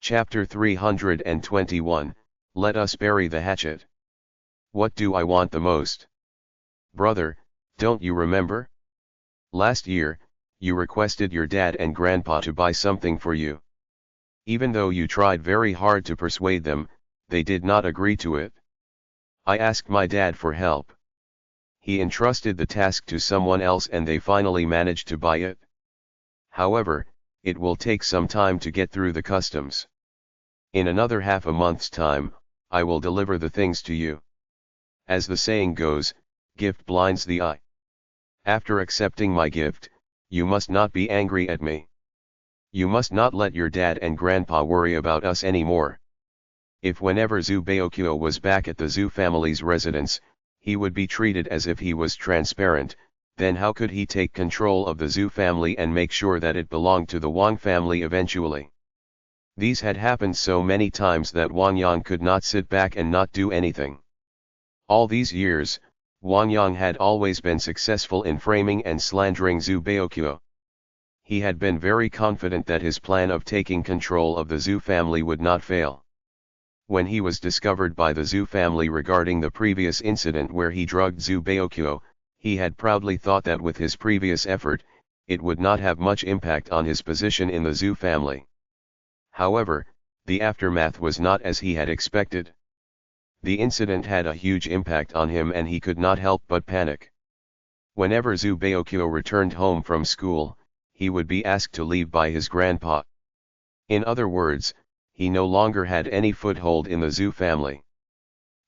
Chapter 321, Let Us Bury the Hatchet. What do I want the most? Brother, don't you remember? Last year, you requested your dad and grandpa to buy something for you. Even though you tried very hard to persuade them, they did not agree to it. I asked my dad for help. He entrusted the task to someone else and they finally managed to buy it. However, it will take some time to get through the customs. In another half a month's time, I will deliver the things to you. As the saying goes, gift blinds the eye. After accepting my gift, you must not be angry at me. You must not let your dad and grandpa worry about us anymore. If whenever Zubeokyo was back at the Zu family's residence, he would be treated as if he was transparent, then how could he take control of the Zu family and make sure that it belonged to the Wang family eventually? These had happened so many times that Wang Yang could not sit back and not do anything. All these years, Wang Yang had always been successful in framing and slandering Zubeokyo. He had been very confident that his plan of taking control of the Zu family would not fail. When he was discovered by the Zu family regarding the previous incident where he drugged Zubeokyo, he had proudly thought that with his previous effort, it would not have much impact on his position in the Zu family. However, the aftermath was not as he had expected. The incident had a huge impact on him and he could not help but panic. Whenever Zubeokyo returned home from school, he would be asked to leave by his grandpa. In other words, he no longer had any foothold in the Zu family.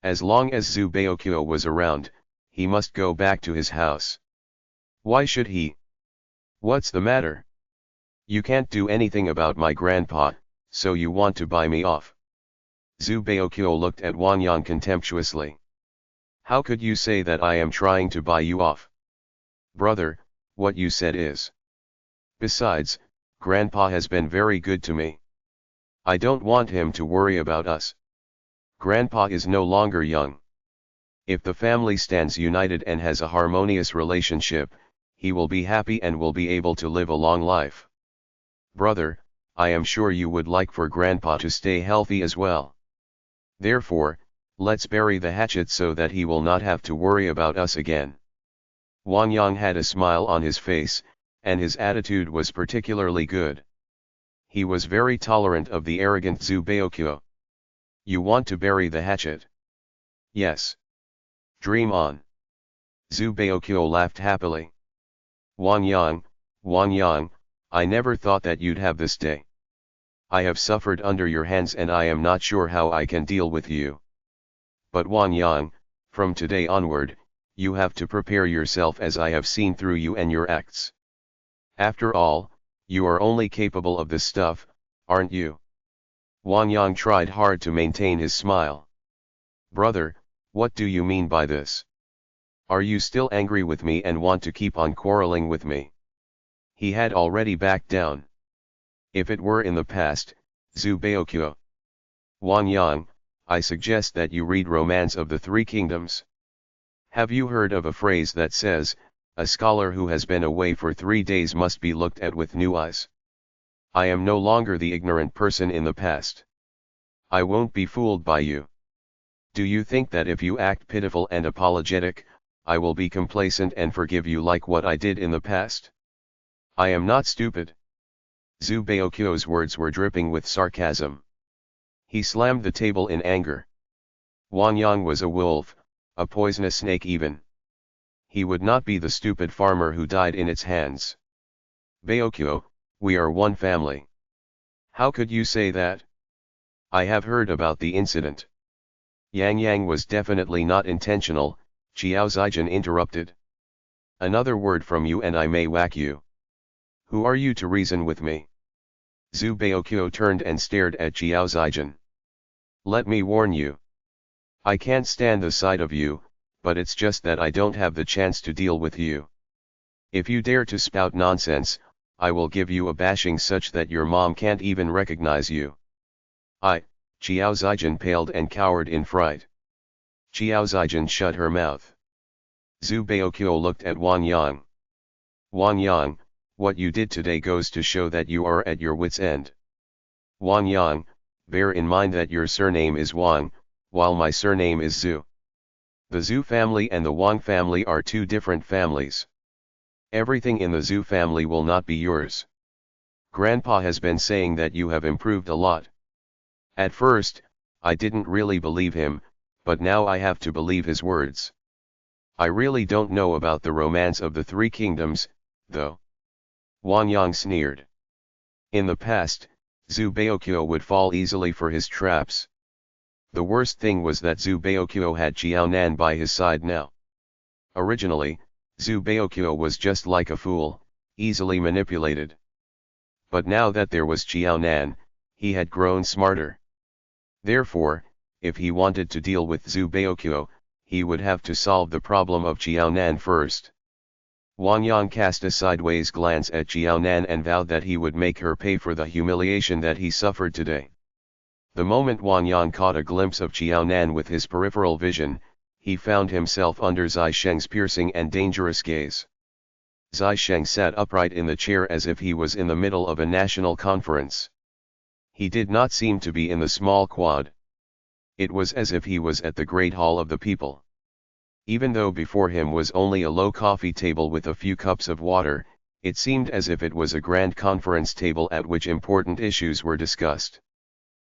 As long as Zubeokyo was around, he must go back to his house. Why should he? What's the matter? You can't do anything about my grandpa, so you want to buy me off? Zubeokyo looked at Wang Yang contemptuously. How could you say that I am trying to buy you off? Brother, what you said is. Besides, grandpa has been very good to me. I don't want him to worry about us. Grandpa is no longer young. If the family stands united and has a harmonious relationship, he will be happy and will be able to live a long life. Brother, I am sure you would like for grandpa to stay healthy as well. Therefore, let's bury the hatchet so that he will not have to worry about us again. Wang Yang had a smile on his face, and his attitude was particularly good. He was very tolerant of the arrogant Zubeokyo. You want to bury the hatchet? Yes. Dream on. Zubeokyo laughed happily. Wang Yang, I never thought that you'd have this day. I have suffered under your hands and I am not sure how I can deal with you. But Wang Yang, from today onward, you have to prepare yourself as I have seen through you and your acts. After all, you are only capable of this stuff, aren't you? Wang Yang tried hard to maintain his smile. Brother, what do you mean by this? Are you still angry with me and want to keep on quarreling with me? He had already backed down. If it were in the past, Zubeokyo. Wang Yang, I suggest that you read Romance of the Three Kingdoms. Have you heard of a phrase that says, a scholar who has been away for 3 days must be looked at with new eyes? I am no longer the ignorant person in the past. I won't be fooled by you. Do you think that if you act pitiful and apologetic, I will be complacent and forgive you like what I did in the past? I am not stupid. Zubeokyo's words were dripping with sarcasm. He slammed the table in anger. Wang Yang was a wolf, a poisonous snake even. He would not be the stupid farmer who died in its hands. Beokyo, we are one family. How could you say that? I have heard about the incident. Yang was definitely not intentional, Xiao Zhaijin interrupted. Another word from you and I may whack you. Who are you to reason with me? Zubeokyo turned and stared at Xiao Zhaijin. Let me warn you. I can't stand the sight of you, but it's just that I don't have the chance to deal with you. If you dare to spout nonsense, I will give you a bashing such that your mom can't even recognize you. Xiao Zhaijin paled and cowered in fright. Xiao Zhaijin shut her mouth. Zubeokyo looked at Wang Yang. Wang Yang, what you did today goes to show that you are at your wits' end. Wang Yang, bear in mind that your surname is Wang, while my surname is Zhu. The Zhu family and the Wang family are two different families. Everything in the Zhu family will not be yours. Grandpa has been saying that you have improved a lot. At first, I didn't really believe him, but now I have to believe his words. I really don't know about the romance of the three kingdoms, though. Wang Yang sneered. In the past, Zhu Baokyo would fall easily for his traps. The worst thing was that Zhu Baokyo had Jiaonan by his side now. Originally, Zhu Baokyo was just like a fool, easily manipulated. But now that there was Jiaonan, he had grown smarter. Therefore, if he wanted to deal with Zhu Baokyo, he would have to solve the problem of Jiaonan first. Wang Yang cast a sideways glance at Jiaonan and vowed that he would make her pay for the humiliation that he suffered today. The moment Wang Yang caught a glimpse of Jiaonan with his peripheral vision, he found himself under Zai Sheng's piercing and dangerous gaze. Zai Sheng sat upright in the chair as if he was in the middle of a national conference. He did not seem to be in the small quad. It was as if he was at the great hall of the people. Even though before him was only a low coffee table with a few cups of water, it seemed as if it was a grand conference table at which important issues were discussed.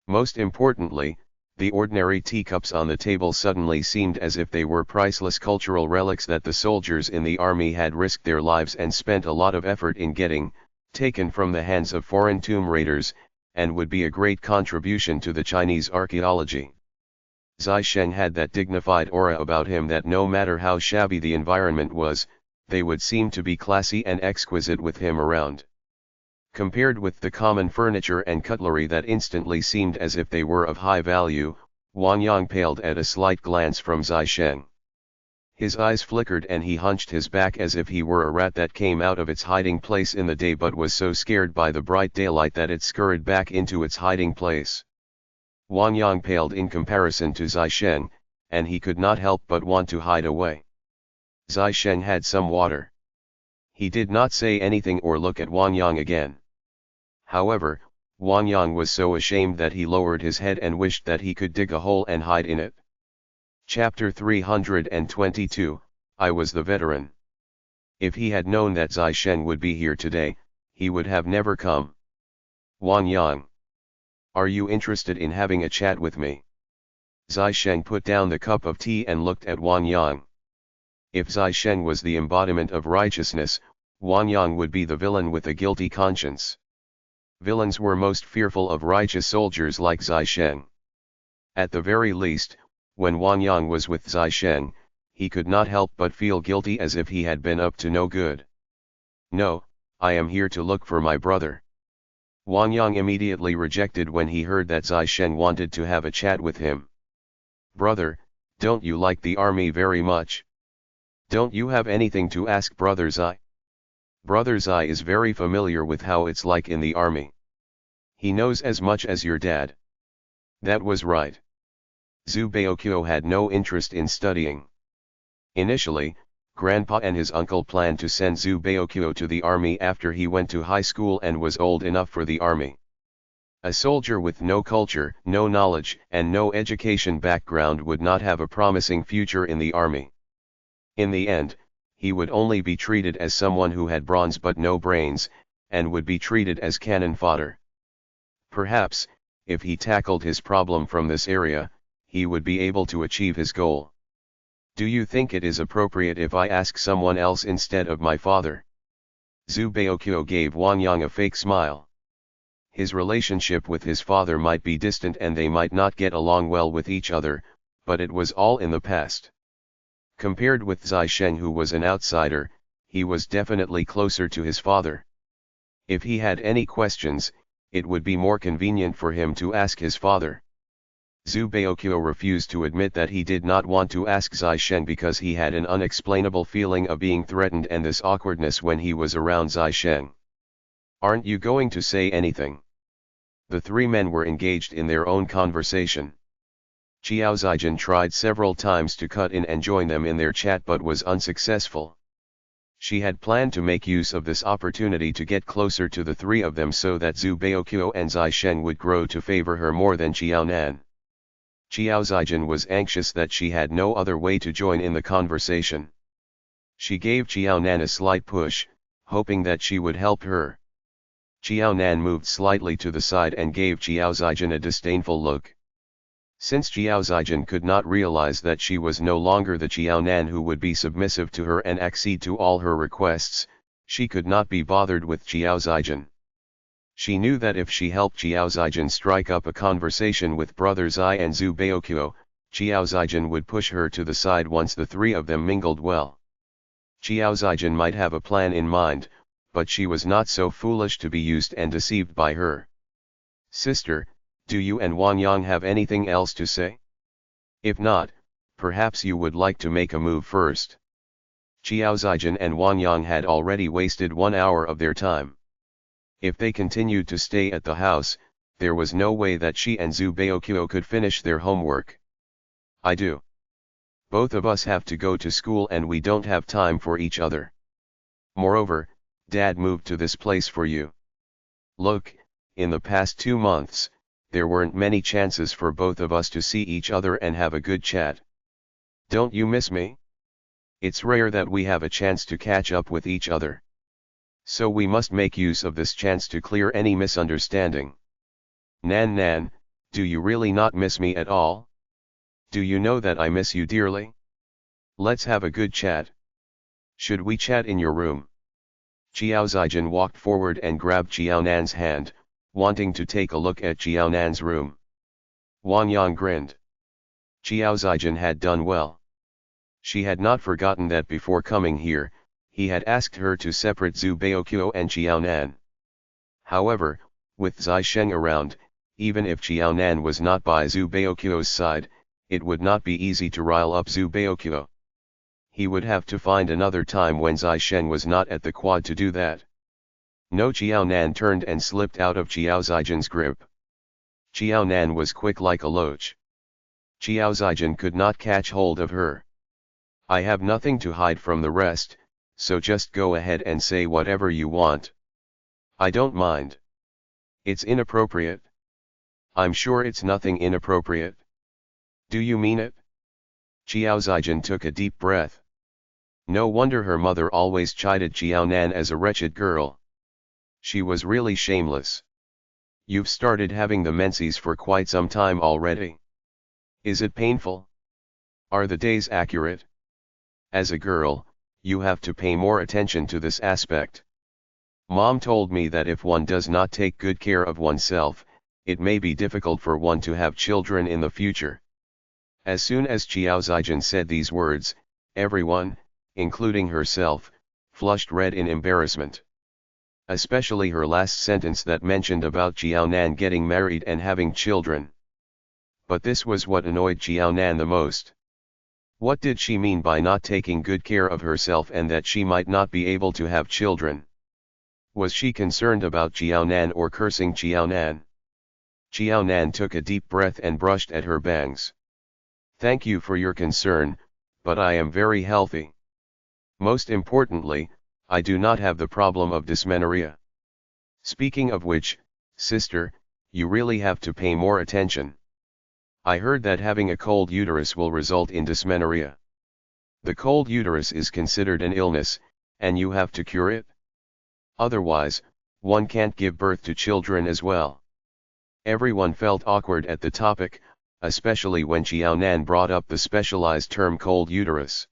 Most importantly, the ordinary teacups on the table suddenly seemed as if they were priceless cultural relics that the soldiers in the army had risked their lives and spent a lot of effort in getting, taken from the hands of foreign tomb raiders, and would be a great contribution to the Chinese archaeology. Zai Sheng had that dignified aura about him that no matter how shabby the environment was, they would seem to be classy and exquisite with him around. Compared with the common furniture and cutlery that instantly seemed as if they were of high value, Wang Yang paled at a slight glance from Zai Sheng. His eyes flickered and he hunched his back as if he were a rat that came out of its hiding place in the day but was so scared by the bright daylight that it scurried back into its hiding place. Wang Yang paled in comparison to Zai Sheng, and he could not help but want to hide away. Zai Sheng had some water. He did not say anything or look at Wang Yang again. However, Wang Yang was so ashamed that he lowered his head and wished that he could dig a hole and hide in it. Chapter 322, I was the veteran. If he had known that Zai Sheng would be here today, he would have never come. Wang Yang. Are you interested in having a chat with me? Zai Sheng put down the cup of tea and looked at Wang Yang. If Zai Sheng was the embodiment of righteousness, Wang Yang would be the villain with a guilty conscience. Villains were most fearful of righteous soldiers like Zai Sheng. At the very least, when Wang Yang was with Zai Sheng, he could not help but feel guilty as if he had been up to no good. No, I am here to look for my brother. Wang Yang immediately rejected when he heard that Zai Sheng wanted to have a chat with him. Brother, don't you like the army very much? Don't you have anything to ask Brother Zai? Brother Zai is very familiar with how it's like in the army. He knows as much as your dad. That was right. Zhu Baokyo had no interest in studying. Initially, Grandpa and his uncle planned to send Zhu Baokyo to the army after he went to high school and was old enough for the army. A soldier with no culture, no knowledge, and no education background would not have a promising future in the army. In the end, he would only be treated as someone who had bronze but no brains, and would be treated as cannon fodder. Perhaps, if he tackled his problem from this area, he would be able to achieve his goal. Do you think it is appropriate if I ask someone else instead of my father? Zhu Baokyo gave Wang Yang a fake smile. His relationship with his father might be distant and they might not get along well with each other, but it was all in the past. Compared with Zai Sheng, who was an outsider, he was definitely closer to his father. If he had any questions, it would be more convenient for him to ask his father. Zhu Baokyo refused to admit that he did not want to ask Zai Sheng because he had an unexplainable feeling of being threatened and this awkwardness when he was around Zai Sheng. Aren't you going to say anything? The three men were engaged in their own conversation. Qiao Zijin tried several times to cut in and join them in their chat but was unsuccessful. She had planned to make use of this opportunity to get closer to the three of them so that Zhu Baoqiu and Zai Shen would grow to favor her more than Qiao Nan. Qiao Zijin was anxious that she had no other way to join in the conversation. She gave Qiao Nan a slight push, hoping that she would help her. Qiao Nan moved slightly to the side and gave Qiao Zijin a disdainful look. Since Qiao Zijin could not realize that she was no longer the Qiao Nan who would be submissive to her and accede to all her requests, she could not be bothered with Qiao Zijin. She knew that if she helped Qiao Zijin strike up a conversation with Brother Zai and Zhu Baoqiu, Qiao Zijin would push her to the side once the three of them mingled well. Qiao Zijin might have a plan in mind, but she was not so foolish to be used and deceived by her. "Sister, do you and Wang Yang have anything else to say? If not, perhaps you would like to make a move first." Qiao Zijin and Wang Yang had already wasted 1 hour of their time. If they continued to stay at the house, there was no way that she and Zhu Baoqiu could finish their homework. "I do. Both of us have to go to school and we don't have time for each other. Moreover, Dad moved to this place for you. Look, in the past 2 months, there weren't many chances for both of us to see each other and have a good chat. Don't you miss me? It's rare that we have a chance to catch up with each other. So we must make use of this chance to clear any misunderstanding. Nan, do you really not miss me at all? Do you know that I miss you dearly? Let's have a good chat. Should we chat in your room?" Qiao Zijin walked forward and grabbed Qiao Nan's hand, wanting to take a look at Qiao Nan's room. Wang Yang grinned. Qiao Zijin had done well. She had not forgotten that before coming here, he had asked her to separate Zhu Baoqiu and Qiao Nan. However, with Zai Sheng around, even if Qiao Nan was not by Zhu Baoqiu's side, it would not be easy to rile up Zhu Baoqiu. He would have to find another time when Zai Shen was not at the quad to do that. No, Qiao Nan turned and slipped out of Qiao Zijin's grip. Qiao Nan was quick like a loach. Qiao Zijin could not catch hold of her. "I have nothing to hide from the rest, so just go ahead and say whatever you want. I don't mind. It's inappropriate." "I'm sure it's nothing inappropriate." "Do you mean it?" Qiao Zijin took a deep breath. No wonder her mother always chided Qiao Nan as a wretched girl. She was really shameless. "You've started having the menses for quite some time already. Is it painful? Are the days accurate? As a girl, you have to pay more attention to this aspect. Mom told me that if one does not take good care of oneself, it may be difficult for one to have children in the future." As soon as Qiao Zijin said these words, everyone, including herself, flushed red in embarrassment. Especially her last sentence that mentioned about Qiao Nan getting married and having children. But this was what annoyed Qiao Nan the most. What did she mean by not taking good care of herself and that she might not be able to have children? Was she concerned about Qiao Nan or cursing Qiao Nan? Qiao Nan took a deep breath and brushed at her bangs. "Thank you for your concern, but I am very healthy. Most importantly, I do not have the problem of dysmenorrhea. Speaking of which, sister, you really have to pay more attention. I heard that having a cold uterus will result in dysmenorrhea. The cold uterus is considered an illness, and you have to cure it. Otherwise, one can't give birth to children as well." Everyone felt awkward at the topic, especially when Qiao Nan brought up the specialized term cold uterus.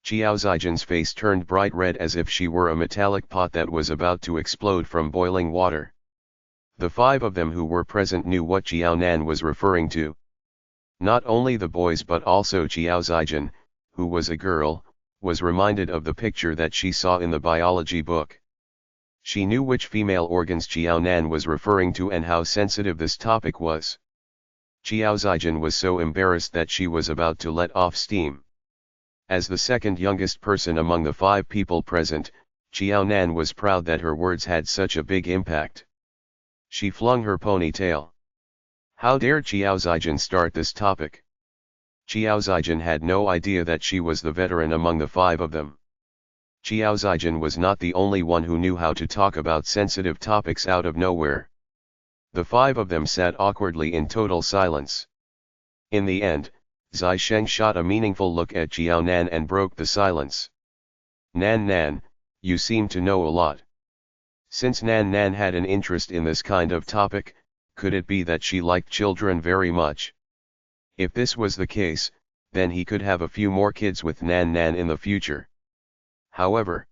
Qiao Zijin's face turned bright red as if she were a metallic pot that was about to explode from boiling water. The 5 of them who were present knew what Qiao Nan was referring to. Not only the boys but also Qiao Zijin, who was a girl, was reminded of the picture that she saw in the biology book. She knew which female organs Qiao Nan was referring to and how sensitive this topic was. Qiao Zijin was so embarrassed that she was about to let off steam. As the second youngest person among the 5 people present, Qiao Nan was proud that her words had such a big impact. She flung her ponytail. How dare Qiao Zijin start this topic? Qiao Zijin had no idea that she was the veteran among the 5 of them. Xiao Zijin was not the only one who knew how to talk about sensitive topics out of nowhere. The five of them sat awkwardly in total silence. In the end, Zai Sheng shot a meaningful look at Xiao Nan and broke the silence. Nan Nan, you seem to know a lot. Since Nan Nan had an interest in this kind of topic, could it be that she liked children very much? If this was the case, then he could have a few more kids with Nan Nan in the future. However,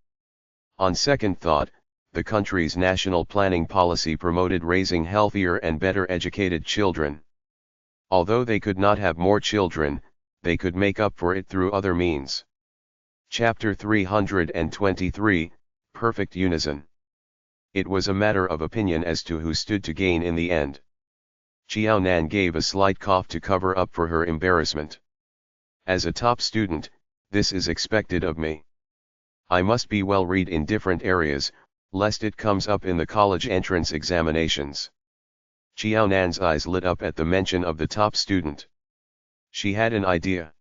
on second thought, the country's national planning policy promoted raising healthier and better educated children. Although they could not have more children, they could make up for it through other means. Chapter 323, Perfect Unison. It was a matter of opinion as to who stood to gain in the end. Xiao Nan gave a slight cough to cover up for her embarrassment. As a top student, this is expected of me. I must be well read in different areas, lest it comes up in the college entrance examinations. Xiao Nan's eyes lit up at the mention of the top student. She had an idea.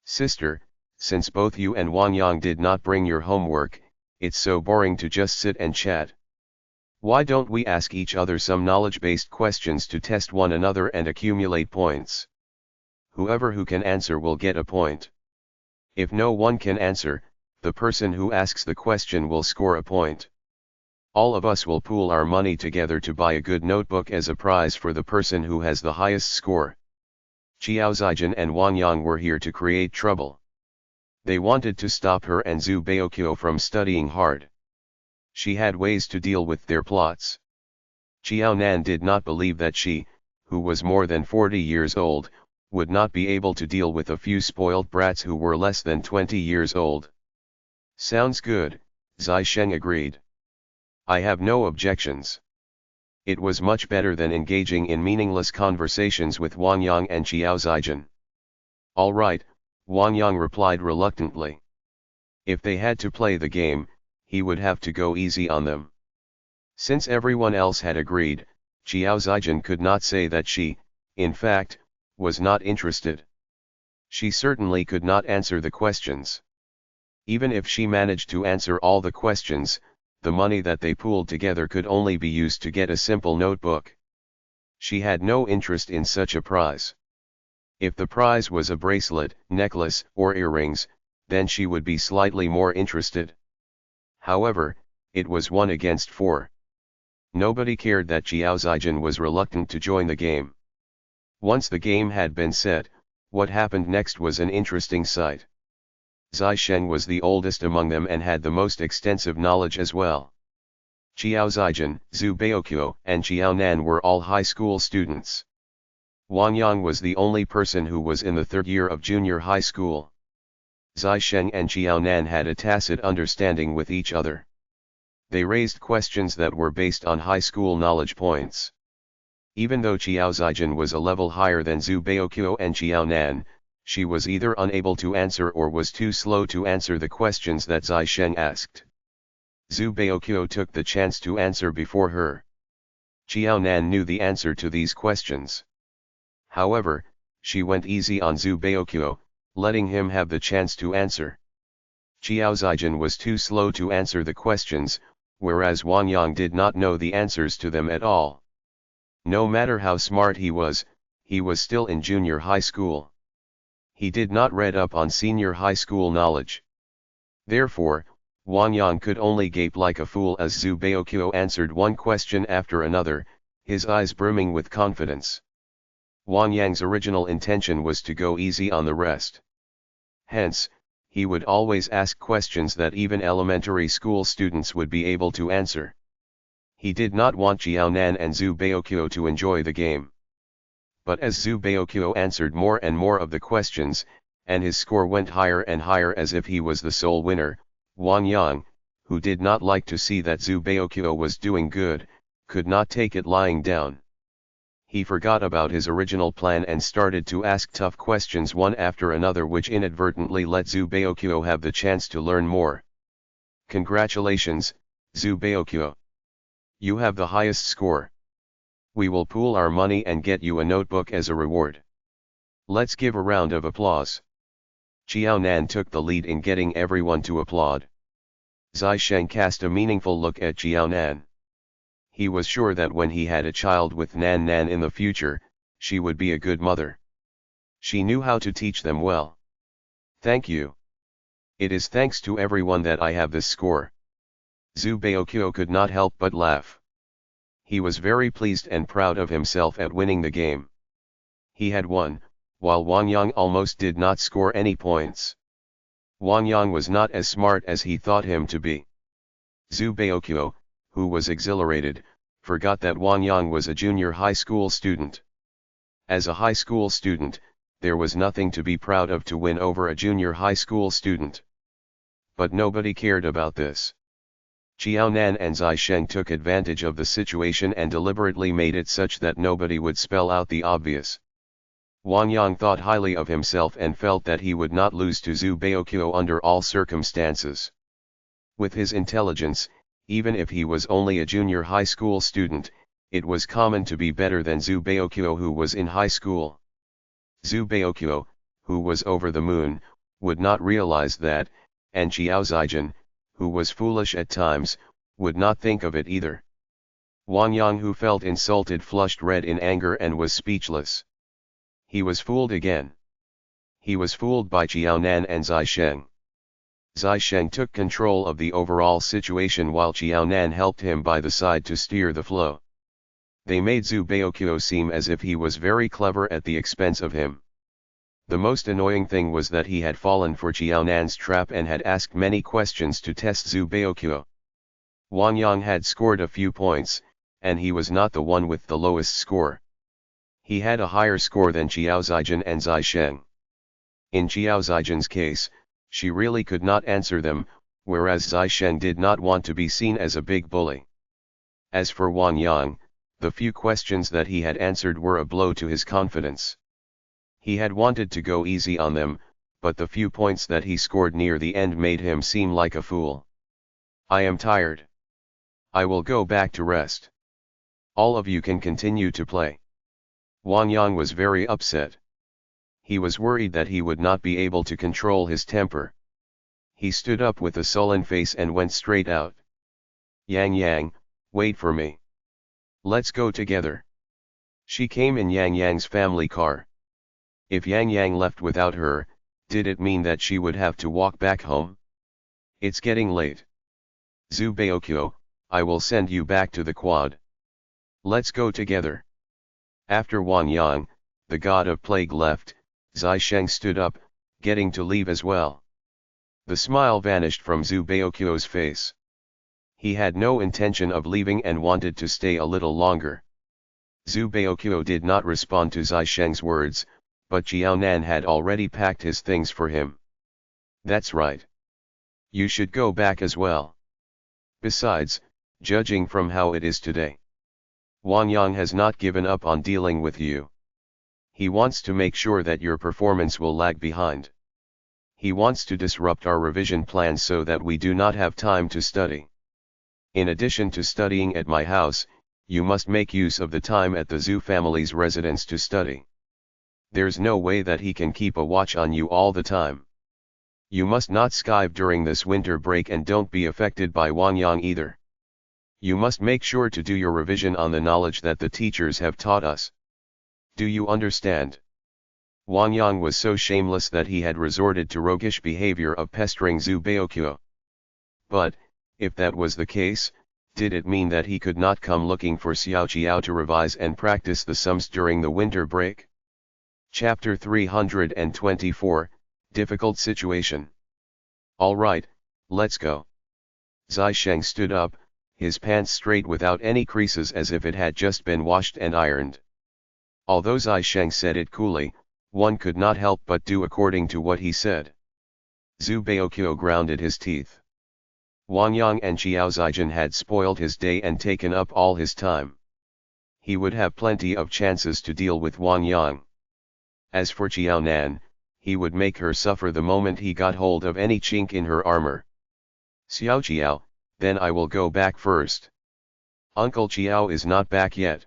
Sister, since both you and Wang Yang did not bring your homework, it's so boring to just sit and chat. Why don't we ask each other some knowledge-based questions to test one another and accumulate points? Whoever who can answer will get a point. If no one can answer, the person who asks the question will score a point. All of us will pool our money together to buy a good notebook as a prize for the person who has the highest score. Xiao Zijin and Wang Yang were here to create trouble. They wanted to stop her and Zhu Baokyo from studying hard. She had ways to deal with their plots. Xiao Nan did not believe that she, who was more than 40 years old, would not be able to deal with a few spoiled brats who were less than 20 years old. Sounds good, Zai Sheng agreed. I have no objections. It was much better than engaging in meaningless conversations with Wang Yang and Xiao Zijin. All right, Wang Yang replied reluctantly. If they had to play the game, he would have to go easy on them. Since everyone else had agreed, Xiao Zijin could not say that she, in fact, was not interested. She certainly could not answer the questions. Even if she managed to answer all the questions, the money that they pooled together could only be used to get a simple notebook. She had no interest in such a prize. If the prize was a bracelet, necklace, or earrings, then she would be slightly more interested. However, it was 1 against 4. Nobody cared that Xiao Zijin was reluctant to join the game. Once the game had been set, what happened next was an interesting sight. Zai Sheng was the oldest among them and had the most extensive knowledge as well. Xiao Zijin, Zhu Baokyo, and Xiao Nan were all high school students. Wang Yang was the only person who was in the 3rd year of junior high school. Zai Sheng and Xiao Nan had a tacit understanding with each other. They raised questions that were based on high school knowledge points. Even though Xiao Zijin was a level higher than Zhu Baokyo and Xiao Nan, she was either unable to answer or was too slow to answer the questions that Zai Sheng asked. Zhu Baokyo took the chance to answer before her. Xiao Nan knew the answer to these questions. However, she went easy on Zhu Baokyo, letting him have the chance to answer. Xiao Zijin was too slow to answer the questions, whereas Wang Yang did not know the answers to them at all. No matter how smart he was still in junior high school. He did not read up on senior high school knowledge. Therefore, Wang Yang could only gape like a fool as Zhu Baokyo answered one question after another, his eyes brimming with confidence. Wang Yang's original intention was to go easy on the rest. Hence, he would always ask questions that even elementary school students would be able to answer. He did not want Xiao Nan and Zhu Baokyo to enjoy the game. But as Zhu Baokyo answered more and more of the questions, and his score went higher and higher as if he was the sole winner, Wang Yang, who did not like to see that Zhu Baokyo was doing good, could not take it lying down. He forgot about his original plan and started to ask tough questions one after another, which inadvertently let Zhu Baokyo have the chance to learn more. Congratulations, Zhu Baokyo. You have the highest score. We will pool our money and get you a notebook as a reward. Let's give a round of applause. Xiao Nan took the lead in getting everyone to applaud. Zai Sheng cast a meaningful look at Jiao Nan. He was sure that when he had a child with Nan Nan in the future, she would be a good mother. She knew how to teach them well. Thank you. It is thanks to everyone that I have this score. Zhu Baoqiu could not help but laugh. He was very pleased and proud of himself at winning the game. He had won, while Wang Yang almost did not score any points. Wang Yang was not as smart as he thought him to be. Zhu Baoqiu, who was exhilarated, forgot that Wang Yang was a junior high school student. As a high school student, there was nothing to be proud of to win over a junior high school student. But nobody cared about this. Jiao Nan and Zai Sheng took advantage of the situation and deliberately made it such that nobody would spell out the obvious. Wang Yang thought highly of himself and felt that he would not lose to Zhu Baoqiu under all circumstances. With his intelligence, even if he was only a junior high school student, it was common to be better than Zhu Baoqiu who was in high school. Zhu Baoqiu, who was over the moon, would not realize that, and Qiao Zijin, who was foolish at times, would not think of it either. Wang Yang, who felt insulted, flushed red in anger and was speechless. He was fooled again. He was fooled by Jiao Nan and Zai Sheng. Zai Sheng took control of the overall situation while Jiao Nan helped him by the side to steer the flow. They made Zhu Baoqiu seem as if he was very clever at the expense of him. The most annoying thing was that he had fallen for Jiao Nan's trap and had asked many questions to test Zhu Baoqiu. Wang Yang had scored a few points, and he was not the one with the lowest score. He had a higher score than Qiao Zijin and Zai Sheng. In Qiao Zijin's case, she really could not answer them, whereas Zai Sheng did not want to be seen as a big bully. As for Wang Yang, the few questions that he had answered were a blow to his confidence. He had wanted to go easy on them, but the few points that he scored near the end made him seem like a fool. I am tired. I will go back to rest. All of you can continue to play. Wang Yang was very upset. He was worried that he would not be able to control his temper. He stood up with a sullen face and went straight out. Yang Yang, wait for me. Let's go together. She came in Yang Yang's family car. If Yang Yang left without her, did it mean that she would have to walk back home? It's getting late. Zhu Baoqiu, I will send you back to the quad. Let's go together. After Wang Yang, the god of plague, left, Zai Sheng stood up, getting to leave as well. The smile vanished from Zhu Baoqiu's face. He had no intention of leaving and wanted to stay a little longer. Zhu Baoqiu did not respond to Zai Sheng's words, but Jiao Nan had already packed his things for him. That's right. You should go back as well. Besides, judging from how it is today, Wang Yang has not given up on dealing with you. He wants to make sure that your performance will lag behind. He wants to disrupt our revision plans so that we do not have time to study. In addition to studying at my house, you must make use of the time at the Zhu family's residence to study. There's no way that he can keep a watch on you all the time. You must not skive during this winter break and don't be affected by Wang Yang either. You must make sure to do your revision on the knowledge that the teachers have taught us. Do you understand? Wang Yang was so shameless that he had resorted to roguish behavior of pestering Zhu Baoqiu. But, if that was the case, did it mean that he could not come looking for Xiao Qiao to revise and practice the sums during the winter break? Chapter 324, Difficult Situation. All right, let's go. Zai Sheng stood up, his pants straight without any creases as if it had just been washed and ironed. Although Zai Sheng said it coolly, one could not help but do according to what he said. Zhu Baoqiu grounded his teeth. Wang Yang and Qiao Zijin had spoiled his day and taken up all his time. He would have plenty of chances to deal with Wang Yang. As for Jiao Nan, he would make her suffer the moment he got hold of any chink in her armor. Xiao Qiao, then I will go back first. Uncle Qiao is not back yet.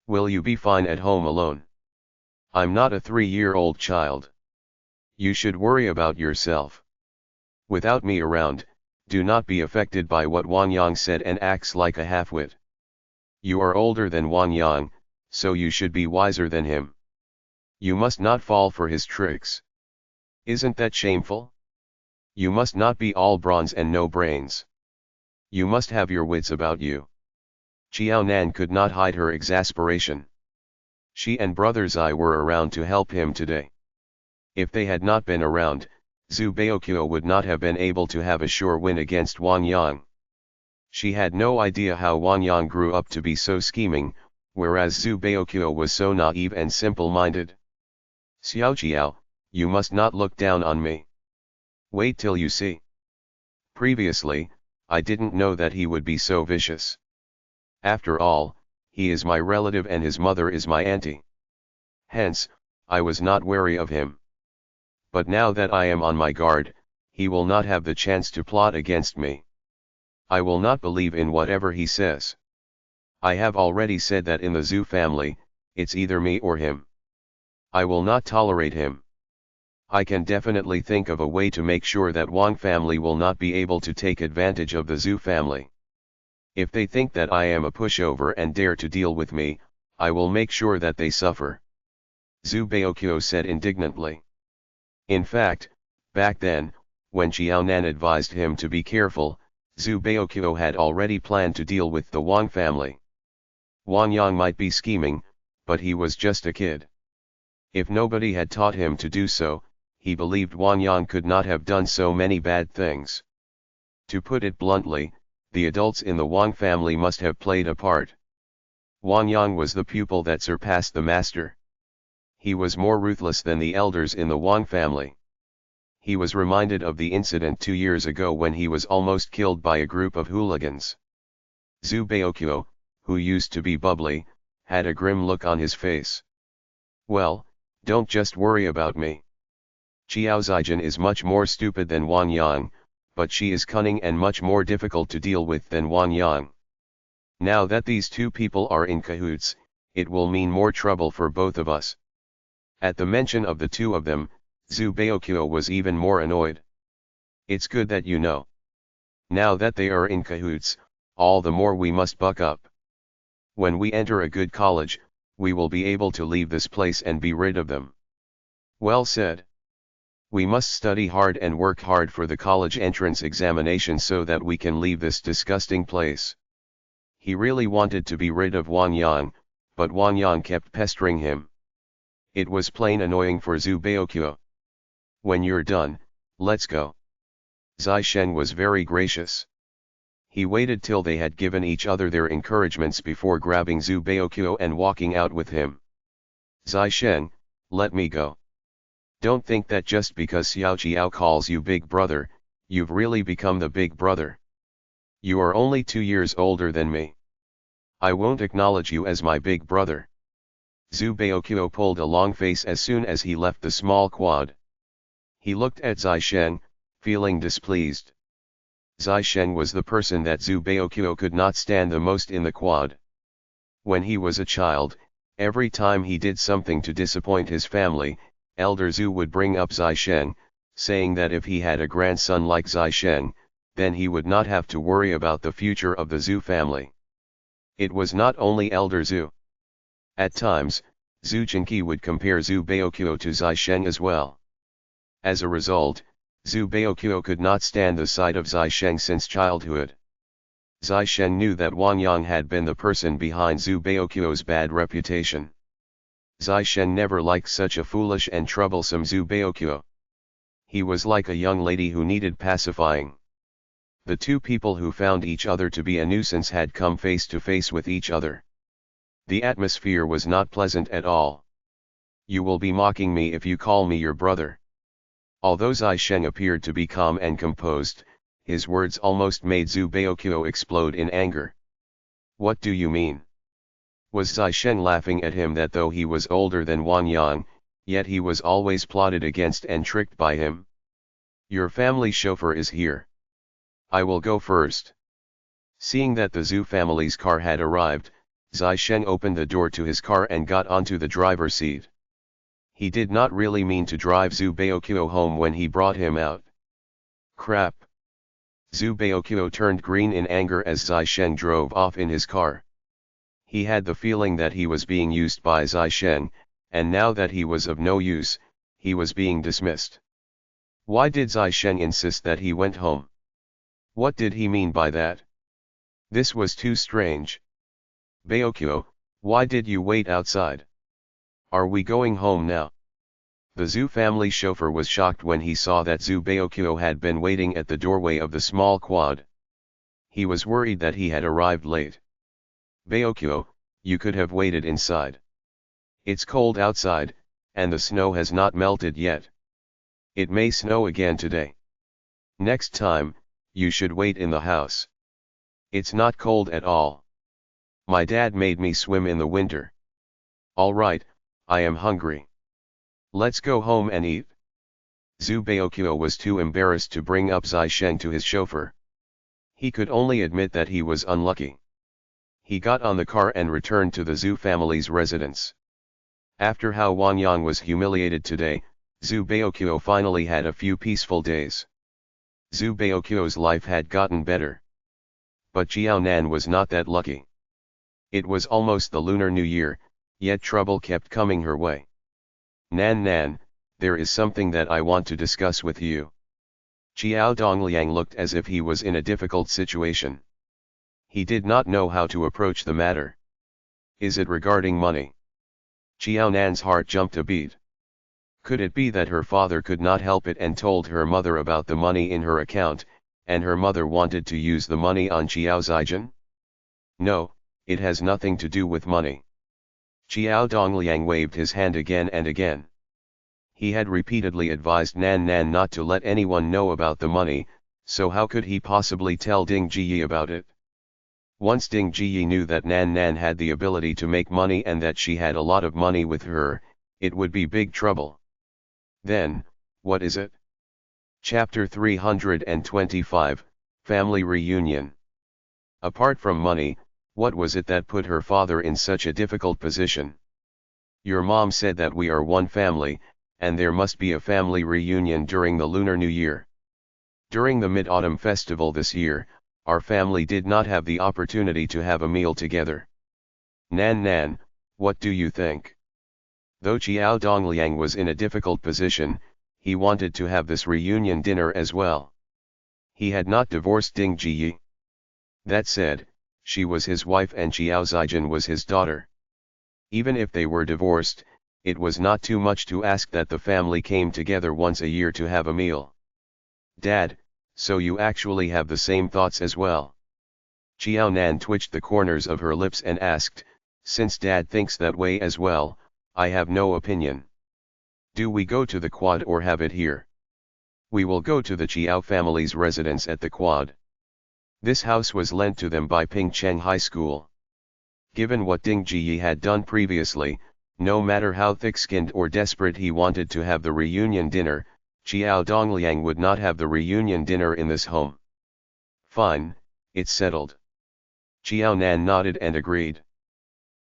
Will you be fine at home alone? I'm not a 3-year-old child. You should worry about yourself. Without me around, Do not be affected by what Wang Yang said and acts like a half-wit. You are older than Wang Yang, so you should be wiser than him. You must not fall for his tricks. Isn't that shameful? You must not be all bronze and no brains. You must have your wits about you. Qiao Nan could not hide her exasperation. She and brother Zai were around to help him today. If they had not been around, Zhu Baoqiu would not have been able to have a sure win against Wang Yang. She had no idea how Wang Yang grew up to be so scheming, whereas Zhu Baoqiu was so naive and simple-minded. Xiao Qiao, you must not look down on me. Wait till you see. Previously, I didn't know that he would be so vicious. After all, he is my relative and his mother is my auntie. Hence, I was not wary of him. But now that I am on my guard, he will not have the chance to plot against me. I will not believe in whatever he says. I have already said that in the Zhu family, it's either me or him. I will not tolerate him. I can definitely think of a way to make sure that Wang family will not be able to take advantage of the Zhu family. If they think that I am a pushover and dare to deal with me, I will make sure that they suffer. Zhu Baoqiu said indignantly. In fact, back then, when Qiao Nan advised him to be careful, Zhu Baoqiu had already planned to deal with the Wang family. Wang Yang might be scheming, but he was just a kid. If nobody had taught him to do so, he believed Wang Yang could not have done so many bad things. To put it bluntly, the adults in the Wang family must have played a part. Wang Yang was the pupil that surpassed the master. He was more ruthless than the elders in the Wang family. He was reminded of the incident 2 years ago when he was almost killed by a group of hooligans. Zhu Baoqiu, who used to be bubbly, had a grim look on his face. Well, don't just worry about me. Qiao Zijin is much more stupid than Wang Yang, but she is cunning and much more difficult to deal with than Wang Yang. Now that these two people are in cahoots, it will mean more trouble for both of us. At the mention of the two of them, Zhu Baoqiu was even more annoyed. It's good that you know. Now that they are in cahoots, all the more we must buck up. When we enter a good college, we will be able to leave this place and be rid of them. Well said. We must study hard and work hard for the college entrance examination so that we can leave this disgusting place. He really wanted to be rid of Wang Yang, but Wang Yang kept pestering him. It was plain annoying for Zhu Baoqiu. When you're done, let's go. Zai Shen was very gracious. He waited till they had given each other their encouragements before grabbing Zhu Baoqiu and walking out with him. Zai Shen, let me go. Don't think that just because Xiao Qiao calls you big brother, you've really become the big brother. You are only 2 years older than me. I won't acknowledge you as my big brother. Zhu Baoqiu pulled a long face as soon as he left the small quad. He looked at Zai Shen, feeling displeased. Zai Shen was the person that Zhu Baoqiu could not stand the most in the quad. When he was a child, every time he did something to disappoint his family, Elder Zhu would bring up Zai Shen, saying that if he had a grandson like Zai Shen, then he would not have to worry about the future of the Zhu family. It was not only Elder Zhu. At times, Zhu Jinqi would compare Zhu Baoqiu to Zai Shen as well. As a result, Zhu Baoqiu could not stand the sight of Zai Shen since childhood. Zai Shen knew that Wang Yang had been the person behind Zhu Baoqiu's bad reputation. Zai Shen never liked such a foolish and troublesome Zhu Baoqiu. He was like a young lady who needed pacifying. The two people who found each other to be a nuisance had come face to face with each other. The atmosphere was not pleasant at all. You will be mocking me if you call me your brother. Although Zai Shen appeared to be calm and composed, his words almost made Zhu Baoqiu explode in anger. What do you mean? Was Zai Shen laughing at him that though he was older than Wang Yang, yet he was always plotted against and tricked by him? Your family chauffeur is here. I will go first. Seeing that the Zhu family's car had arrived, Zai Shen opened the door to his car and got onto the driver's seat. He did not really mean to drive Zhu Baoqiu home when he brought him out. Crap. Zhu Baoqiu turned green in anger as Zai Sheng drove off in his car. He had the feeling that he was being used by Zai Sheng, and now that he was of no use, he was being dismissed. Why did Zai Sheng insist that he went home? What did he mean by that? This was too strange. Baoqiu, why did you wait outside? Are we going home now? The Zhu family chauffeur was shocked when he saw that Zhu Baoqiu had been waiting at the doorway of the small quad. He was worried that he had arrived late. Baoqiu, you could have waited inside. It's cold outside, and the snow has not melted yet. It may snow again today. Next time, you should wait in the house. It's not cold at all. My dad made me swim in the winter. All right, I am hungry. Let's go home and eat. Zhu Baoqiu was too embarrassed to bring up Zai Sheng to his chauffeur. He could only admit that he was unlucky. He got on the car and returned to the Zhu family's residence. After how Wangyang was humiliated today, Zhu Baoqiu finally had a few peaceful days. Zhu Baoqiu's life had gotten better. But Jiaonan was not that lucky. It was almost the Lunar New Year, yet trouble kept coming her way. Nan, there is something that I want to discuss with you. Xiao Dongliang looked as if he was in a difficult situation. He did not know how to approach the matter. Is it regarding money? Xiaonan's heart jumped a beat. Could it be that her father could not help it and told her mother about the money in her account, and her mother wanted to use the money on Xiao Zijian? No, it has nothing to do with money. Xiao Dongliang waved his hand again and again. He had repeatedly advised Nan not to let anyone know about the money, so how could he possibly tell Ding Jiyi about it? Once Ding Jiyi knew that Nan had the ability to make money and that she had a lot of money with her, it would be big trouble. Then, what is it? Chapter 325, Family Reunion. Apart from money, what was it that put her father in such a difficult position? Your mom said that we are one family, and there must be a family reunion during the Lunar New Year. During the Mid-Autumn Festival this year, our family did not have the opportunity to have a meal together. Nan, what do you think? Though Xiao Dongliang was in a difficult position, he wanted to have this reunion dinner as well. He had not divorced Ding Jiyi. That said, she was his wife and Xiao Zijian was his daughter. Even if they were divorced, it was not too much to ask that the family came together once a year to have a meal. Dad, so you actually have the same thoughts as well? Xiaonan twitched the corners of her lips and asked, since Dad thinks that way as well, I have no opinion. Do we go to the quad or have it here? We will go to the Qiao family's residence at the quad. This house was lent to them by Pingcheng High School. Given what Ding Jiyi had done previously, no matter how thick-skinned or desperate he wanted to have the reunion dinner, Xiao Dongliang would not have the reunion dinner in this home. Fine, it's settled. Xiaonan nodded and agreed.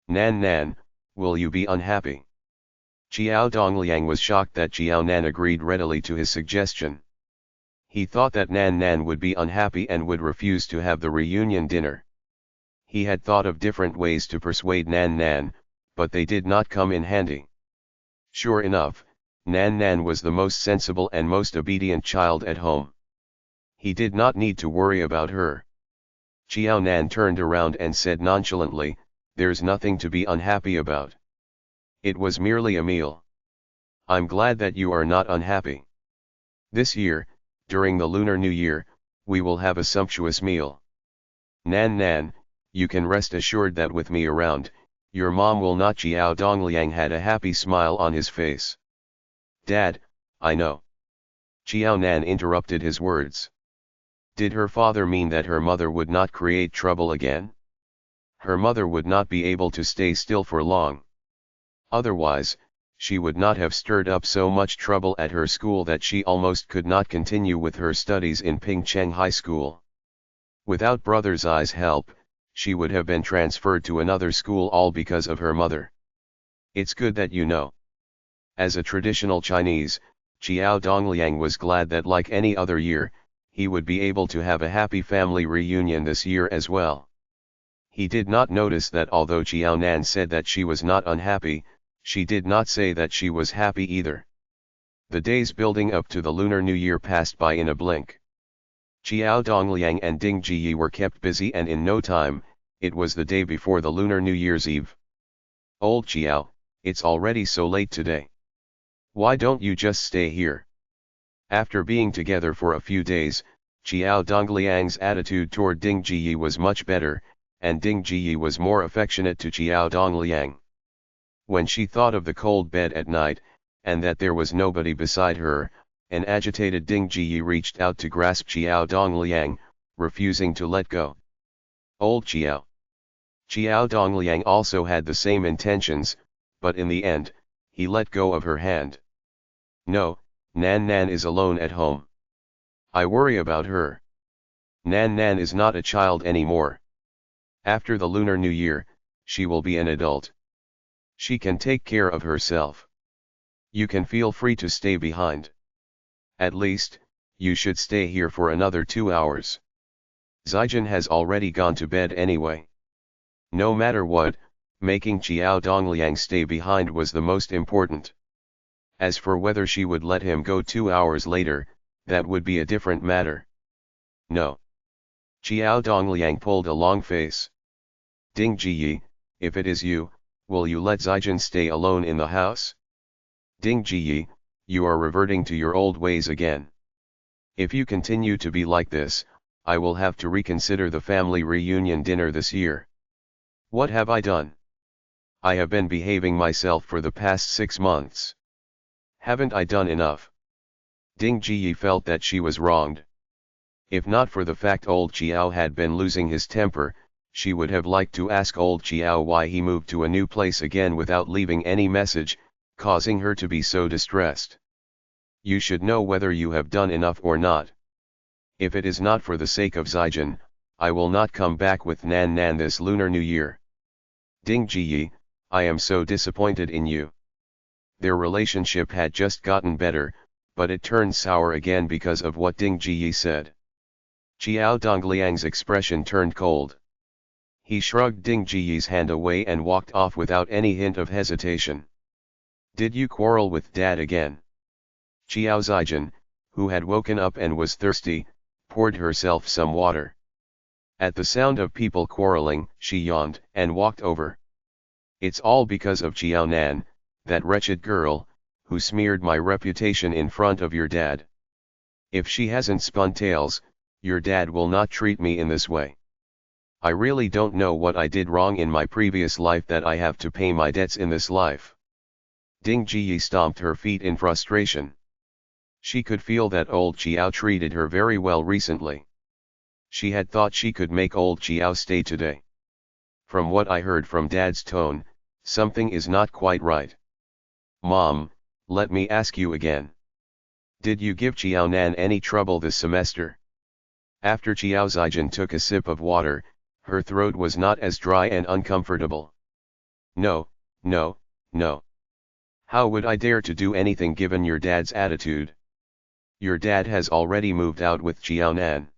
Nan, will you be unhappy? Xiao Dongliang was shocked that Xiaonan agreed readily to his suggestion. He thought that Nan would be unhappy and would refuse to have the reunion dinner. He had thought of different ways to persuade Nan, but they did not come in handy. Sure enough, Nan was the most sensible and most obedient child at home. He did not need to worry about her. Xiaonan turned around and said nonchalantly, there's nothing to be unhappy about. It was merely a meal. I'm glad that you are not unhappy. This year, during the Lunar New Year, we will have a sumptuous meal. Nan, you can rest assured that with me around, your mom will not. Xiao Dongliang had a happy smile on his face. Dad, I know. Xiaonan interrupted his words. Did her father mean that her mother would not create trouble again? Her mother would not be able to stay still for long. Otherwise, she would not have stirred up so much trouble at her school that she almost could not continue with her studies in Pingcheng High School. Without Brother Zai's help, she would have been transferred to another school all because of her mother. It's good that you know. As a traditional Chinese, Xiao Dongliang was glad that like any other year, he would be able to have a happy family reunion this year as well. He did not notice that although Xiao Nan said that she was not unhappy, she did not say that she was happy either. The days building up to the Lunar New Year passed by in a blink. Xiao Dongliang and Ding Jiyi were kept busy, and in no time, it was the day before the Lunar New Year's Eve. "Old Xiao, it's already so late today. Why don't you just stay here?" After being together for a few days, Xiao Dongliang's attitude toward Ding Jiyi was much better, and Ding Jiyi was more affectionate to Xiao Dongliang. When she thought of the cold bed at night, and that there was nobody beside her, an agitated Ding Jiyi reached out to grasp Xiao Dongliang, refusing to let go. "Old Xiao." Xiao Dongliang also had the same intentions, but in the end, he let go of her hand. "No, Nan Nan is alone at home. I worry about her. Nan Nan is not a child anymore. After the Lunar New Year, she will be an adult. She can take care of herself. You can feel free to stay behind. At least, you should stay here for another 2 hours. Zijin has already gone to bed anyway." No matter what, making Xiao Dongliang stay behind was the most important. As for whether she would let him go 2 hours later, that would be a different matter. "No." Xiao Dongliang pulled a long face. "Ding Jiyi, if it is you, will you let Zijin stay alone in the house? Ding Jiyi, you are reverting to your old ways again. If you continue to be like this, I will have to reconsider the family reunion dinner this year. What have I done? I have been behaving myself for the past 6 months. Haven't I done enough?" Ding Jiyi felt that she was wronged. If not for the fact old Xiao had been losing his temper, she would have liked to ask old Xiao why he moved to a new place again without leaving any message, causing her to be so distressed. "You should know whether you have done enough or not. If it is not for the sake of Zijin, I will not come back with Nan Nan this Lunar New Year. Ding Jiyi, I am so disappointed in you." Their relationship had just gotten better, but it turned sour again because of what Ding Jiyi said. Xiao Dongliang's expression turned cold. He shrugged Ding Jiyi's hand away and walked off without any hint of hesitation. "Did you quarrel with Dad again?" Xiao Zijin, who had woken up and was thirsty, poured herself some water. At the sound of people quarreling, she yawned and walked over. "It's all because of Xiao Nan, that wretched girl, who smeared my reputation in front of your dad. If she hasn't spun tails, your dad will not treat me in this way. I really don't know what I did wrong in my previous life that I have to pay my debts in this life." Ding Jiyi stomped her feet in frustration. She could feel that old Xiao treated her very well recently. She had thought she could make old Xiao stay today. "From what I heard from Dad's tone, something is not quite right. Mom, let me ask you again. Did you give Xiao Nan any trouble this semester?" After Xiao Zijin took a sip of water, her throat was not as dry and uncomfortable. "No, no, no. How would I dare to do anything given your dad's attitude? Your dad has already moved out with Xiao Nan.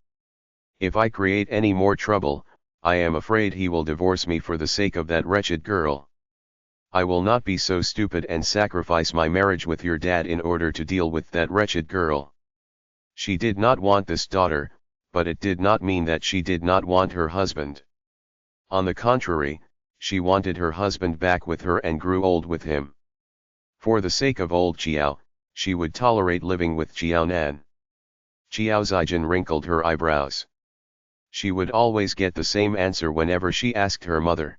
If I create any more trouble, I am afraid he will divorce me for the sake of that wretched girl. I will not be so stupid and sacrifice my marriage with your dad in order to deal with that wretched girl." She did not want this daughter, but it did not mean that she did not want her husband. On the contrary, she wanted her husband back with her and grew old with him. For the sake of old Xiao, she would tolerate living with Xiao Nan. Xiao Zijin wrinkled her eyebrows. She would always get the same answer whenever she asked her mother.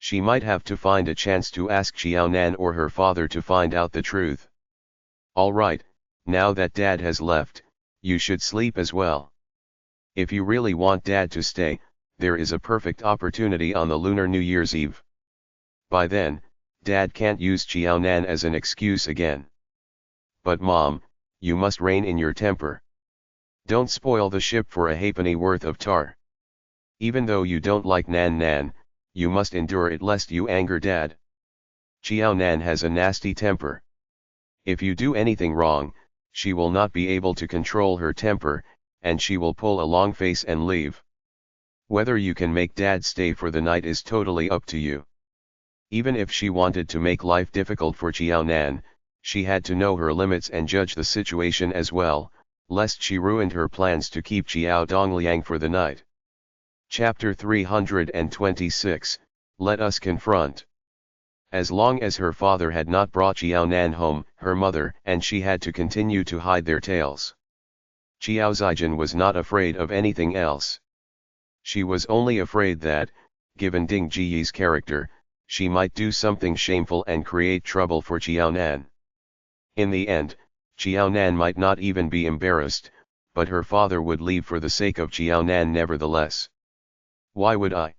She might have to find a chance to ask Xiao Nan or her father to find out the truth. "All right, now that Dad has left, you should sleep as well. If you really want Dad to stay, there is a perfect opportunity on the Lunar New Year's Eve. By then, Dad can't use Xiao Nan as an excuse again. But Mom, you must rein in your temper. Don't spoil the ship for a halfpenny worth of tar. Even though you don't like Nan Nan, you must endure it lest you anger Dad. Xiao Nan has a nasty temper. If you do anything wrong, she will not be able to control her temper, and she will pull a long face and leave. Whether you can make dad stay for the night is totally up to you. Even if she wanted to make life difficult for Qiao Nan, she had to know her limits and judge the situation as well, lest she ruined her plans to keep Qiao Dongliang for the night. Chapter 326, Let Us Confront. As long as her father had not brought Qiao Nan home, her mother and she had to continue to hide their tales. Qiao Zijin was not afraid of anything else. She was only afraid that, given Ding Jiyi's character, she might do something shameful and create trouble for Qiao Nan. In the end, Qiao Nan might not even be embarrassed, but her father would leave for the sake of Qiao Nan nevertheless. Why would I?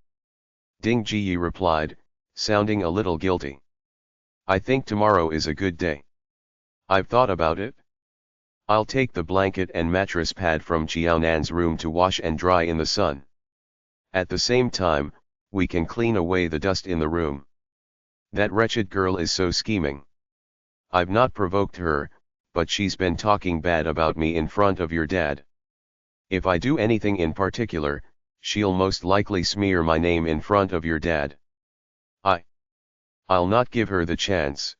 Ding Jiyi replied, sounding a little guilty. I think tomorrow is a good day. I've thought about it. I'll take the blanket and mattress pad from Qiao Nan's room to wash and dry in the sun. At the same time, we can clean away the dust in the room. That wretched girl is so scheming. I've not provoked her, but she's been talking bad about me in front of your dad. If I do anything in particular, she'll most likely smear my name in front of your dad. I'll not give her the chance.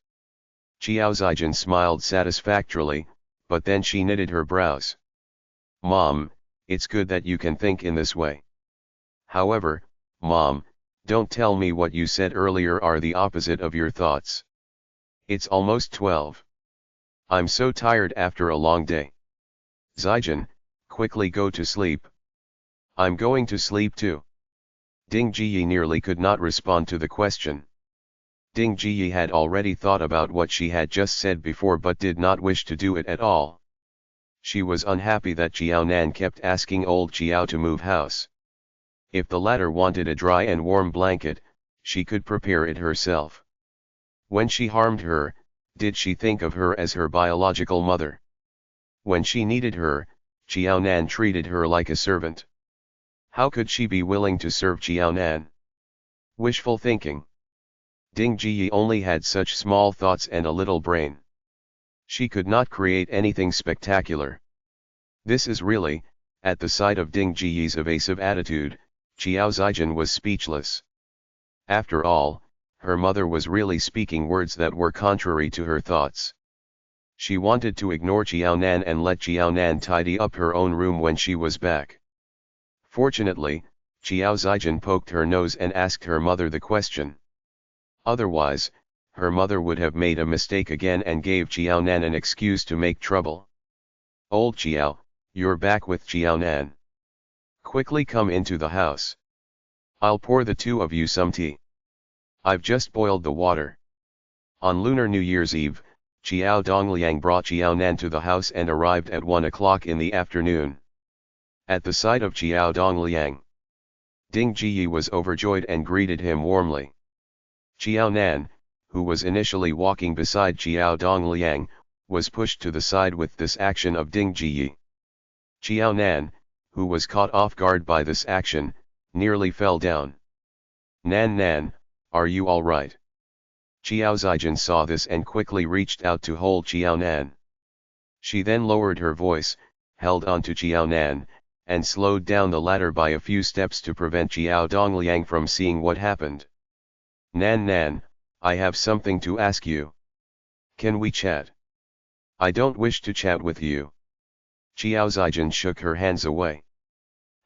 Qiao Zijin smiled satisfactorily, but then she knitted her brows. Mom, it's good that you can think in this way. However, Mom, don't tell me what you said earlier are the opposite of your thoughts. It's almost 12. I'm so tired after a long day. Zijin, quickly go to sleep. I'm going to sleep too. Ding Jiyi nearly could not respond to the question. Ding Jiyi had already thought about what she had just said before but did not wish to do it at all. She was unhappy that Qiao Nan kept asking old Qiao to move house. If the latter wanted a dry and warm blanket, she could prepare it herself. When she harmed her, did she think of her as her biological mother? When she needed her, Qiao Nan treated her like a servant. How could she be willing to serve Qiao Nan? Wishful thinking. Ding Jiyi only had such small thoughts and a little brain. She could not create anything spectacular. This is really, at the sight of Ding Jiyi's evasive attitude, Qiao Zijin was speechless. After all, her mother was really speaking words that were contrary to her thoughts. She wanted to ignore Qiao Nan and let Qiao Nan tidy up her own room when she was back. Fortunately, Qiao Zijin poked her nose and asked her mother the question. Otherwise, her mother would have made a mistake again and gave Qiao Nan an excuse to make trouble. Old Qiao, you're back with Qiao Nan. Quickly come into the house. I'll pour the two of you some tea. I've just boiled the water. On Lunar New Year's Eve, Qiao Dongliang brought Qiao Nan to the house and arrived at 1 o'clock in the afternoon. At the sight of Qiao Dongliang, Ding Jiyi was overjoyed and greeted him warmly. Qiao Nan, who was initially walking beside Qiao Dongliang, was pushed to the side with this action of Ding Jiyi. Qiao Nan, who was caught off guard by this action, nearly fell down. Nan, are you all right? Qiao Zijin saw this and quickly reached out to hold Qiao Nan. She then lowered her voice, held on to Qiao Nan, and slowed down the ladder by a few steps to prevent Qiao Dongliang from seeing what happened. Nan, I have something to ask you. Can we chat? I don't wish to chat with you. Qiao Zijin shook her hands away.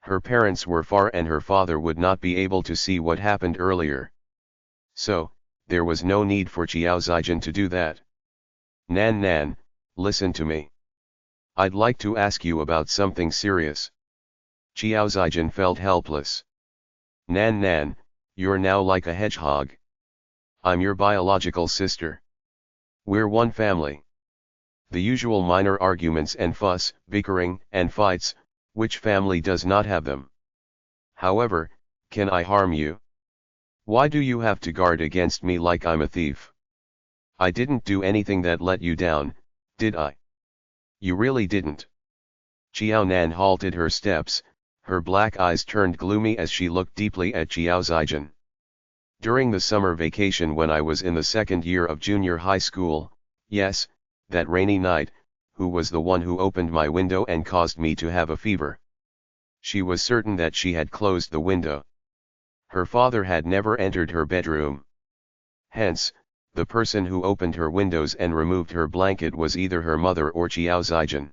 Her parents were far and her father would not be able to see what happened earlier. So, there was no need for Qiao Zijin to do that. Nan, listen to me. I'd like to ask you about something serious. Qiao Zijin felt helpless. Nan, you're now like a hedgehog. I'm your biological sister. We're one family. The usual minor arguments and fuss, bickering, and fights, which family does not have them? However, can I harm you? Why do you have to guard against me like I'm a thief? I didn't do anything that let you down, did I? You really didn't. Qiao Nan halted her steps, her black eyes turned gloomy as she looked deeply at Qiao Zijin. During the summer vacation when I was in the second year of junior high school, yes, that rainy night, who was the one who opened my window and caused me to have a fever. She was certain that she had closed the window. Her father had never entered her bedroom. Hence, the person who opened her windows and removed her blanket was either her mother or Qiao Zijin.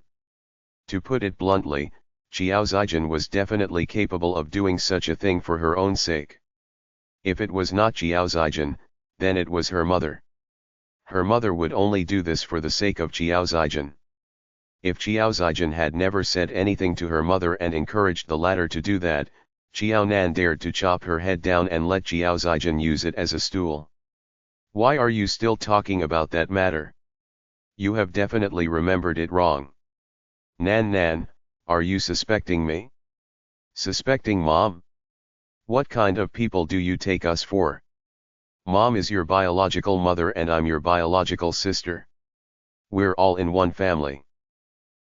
To put it bluntly, Qiao Zijin was definitely capable of doing such a thing for her own sake. If it was not Qiao Zijin, then it was her mother. Her mother would only do this for the sake of Qiao Zijin. If Qiao Zijin had never said anything to her mother and encouraged the latter to do that, Qiao Nan dared to chop her head down and let Qiao Zijin use it as a stool. Why are you still talking about that matter? You have definitely remembered it wrong. Nan, are you suspecting me? Suspecting Mom? What kind of people do you take us for? Mom is your biological mother and I'm your biological sister. We're all in one family.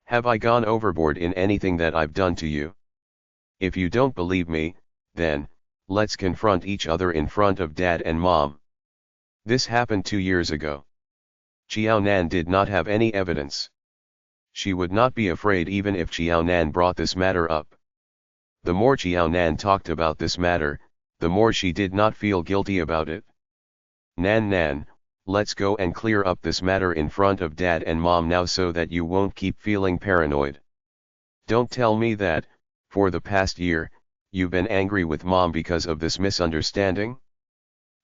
Have I gone overboard in anything that I've done to you? If you don't believe me, then, let's confront each other in front of Dad and Mom. This happened 2 years ago. Qiao Nan did not have any evidence. She would not be afraid even if Qiao Nan brought this matter up. The more Qiao Nan talked about this matter, the more she did not feel guilty about it. Nan, let's go and clear up this matter in front of Dad and Mom now so that you won't keep feeling paranoid. Don't tell me that, for the past year, you've been angry with Mom because of this misunderstanding?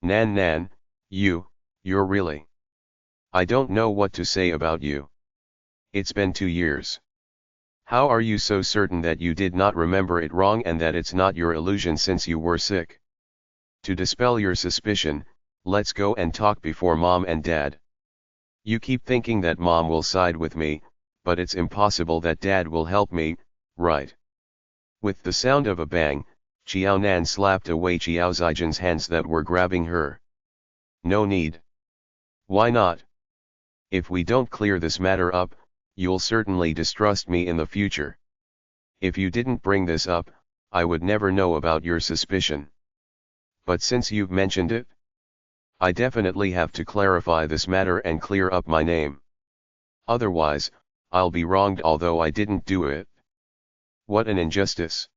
Nan, you're really... I don't know what to say about you. It's been 2 years. How are you so certain that you did not remember it wrong and that it's not your illusion since you were sick? To dispel your suspicion, let's go and talk before Mom and Dad. You keep thinking that Mom will side with me, but it's impossible that Dad will help me, right? With the sound of a bang, Qiao Nan slapped away Qiao Zijin's hands that were grabbing her. No need. Why not? If we don't clear this matter up, you'll certainly distrust me in the future. If you didn't bring this up, I would never know about your suspicion. But since you've mentioned it, I definitely have to clarify this matter and clear up my name. Otherwise, I'll be wronged although I didn't do it. What an injustice.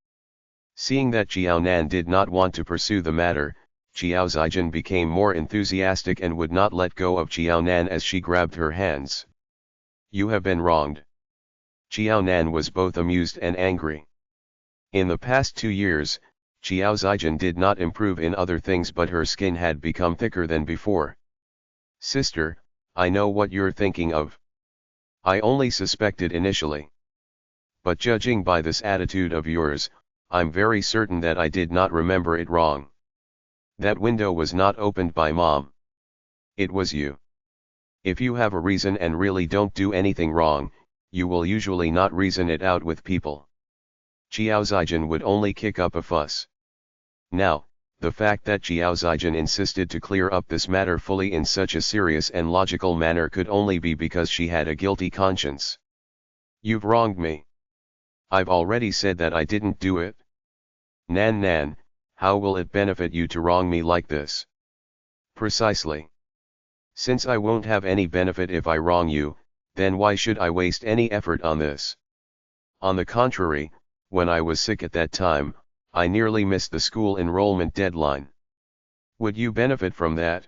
Seeing that Qiao Nan did not want to pursue the matter, Qiao Zijin became more enthusiastic and would not let go of Qiao Nan as she grabbed her hands. You have been wronged. Qiao Nan was both amused and angry. In the past 2 years, Qiao Zijin did not improve in other things but her skin had become thicker than before. Sister, I know what you're thinking of. I only suspected initially. But judging by this attitude of yours, I'm very certain that I did not remember it wrong. That window was not opened by Mom. It was you. If you have a reason and really don't do anything wrong, you will usually not reason it out with people. Qiao Zijin would only kick up a fuss. Now, the fact that Qiao Zijin insisted to clear up this matter fully in such a serious and logical manner could only be because she had a guilty conscience. You've wronged me. I've already said that I didn't do it. Nan, how will it benefit you to wrong me like this? Precisely. Since I won't have any benefit if I wrong you, then why should I waste any effort on this? On the contrary, when I was sick at that time, I nearly missed the school enrollment deadline. Would you benefit from that?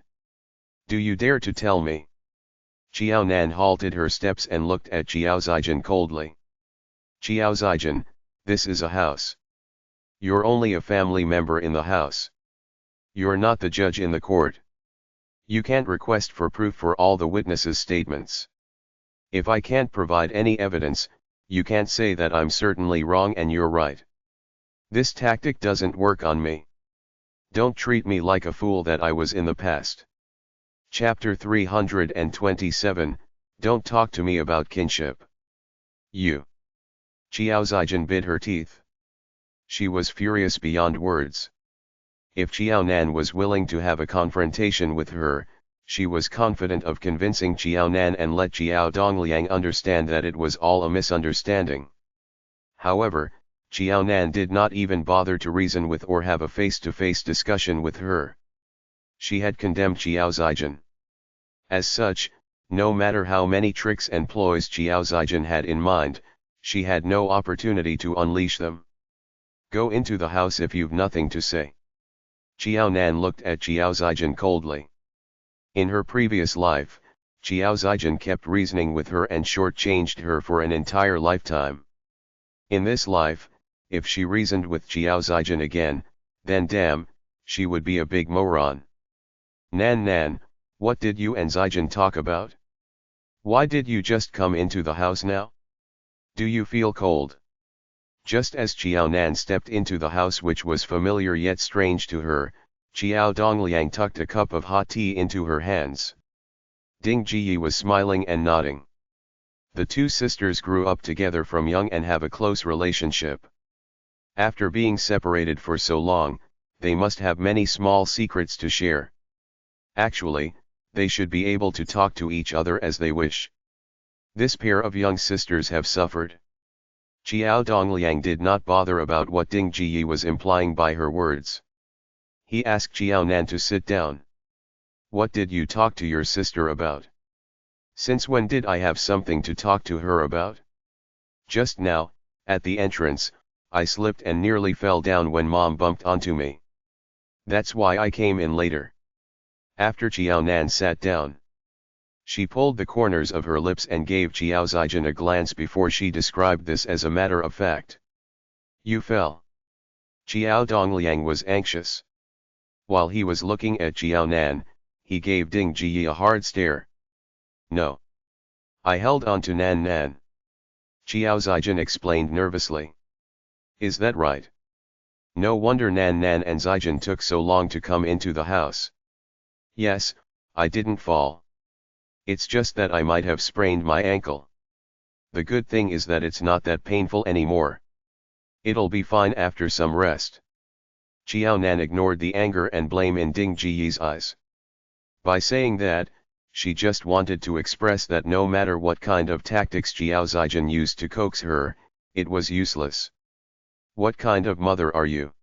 Do you dare to tell me? Qiao Nan halted her steps and looked at Qiao Zijin coldly. Qiao Zijin, this is a house. You're only a family member in the house. You're not the judge in the court. You can't request for proof for all the witnesses' statements. If I can't provide any evidence, you can't say that I'm certainly wrong and you're right. This tactic doesn't work on me. Don't treat me like a fool that I was in the past. Chapter 327, Don't talk to me about kinship. You. Qiao Zijin bit her teeth. She was furious beyond words. If Qiao Nan was willing to have a confrontation with her, she was confident of convincing Qiao Nan and let Qiao Dongliang understand that it was all a misunderstanding. However, Qiao Nan did not even bother to reason with or have a face-to-face discussion with her. She had condemned Qiao Zijin. As such, No matter how many tricks and ploys Xiao Zhaijin had in mind, she had no opportunity to unleash them. Go into the house if you've nothing to say. Xiao Nan looked at Xiao Zhaijin coldly. In her previous life, Xiao Zhaijin kept reasoning with her and shortchanged her for an entire lifetime. In this life, if she reasoned with Xiao Zhaijin again, then damn, she would be a big moron. Nan, what did you and Zhaijin talk about? Why did you just come into the house now? Do you feel cold? Just as Xiao Nan stepped into the house, which was familiar yet strange to her, Xiao Dongliang tucked a cup of hot tea into her hands. Ding Jiyi was smiling and nodding. The two sisters grew up together from young and have a close relationship. After being separated for so long, they must have many small secrets to share. Actually, they should be able to talk to each other as they wish. This pair of young sisters have suffered. Xiao Dongliang did not bother about what Ding Jiyi was implying by her words. He asked Xiao Nan to sit down. What did you talk to your sister about? Since when did I have something to talk to her about? Just now, at the entrance, I slipped and nearly fell down when Mom bumped onto me. That's why I came in later. After Xiao Nan sat down, she pulled the corners of her lips and gave Xiao Zhaijin a glance before she described this as a matter of fact. You fell. Xiao Dongliang was anxious. While he was looking at Xiao Nan, he gave Ding Jiyi a hard stare. No. I held on to Nan. Xiao Zhaijin explained nervously. Is that right? No wonder Nan and Zhaijin took so long to come into the house. Yes, I didn't fall. It's just that I might have sprained my ankle. The good thing is that it's not that painful anymore. It'll be fine after some rest. Xiao Nan ignored the anger and blame in Ding Jiyi's eyes. By saying that, she just wanted to express that no matter what kind of tactics Xiao Zhaijin used to coax her, it was useless. What kind of mother are you?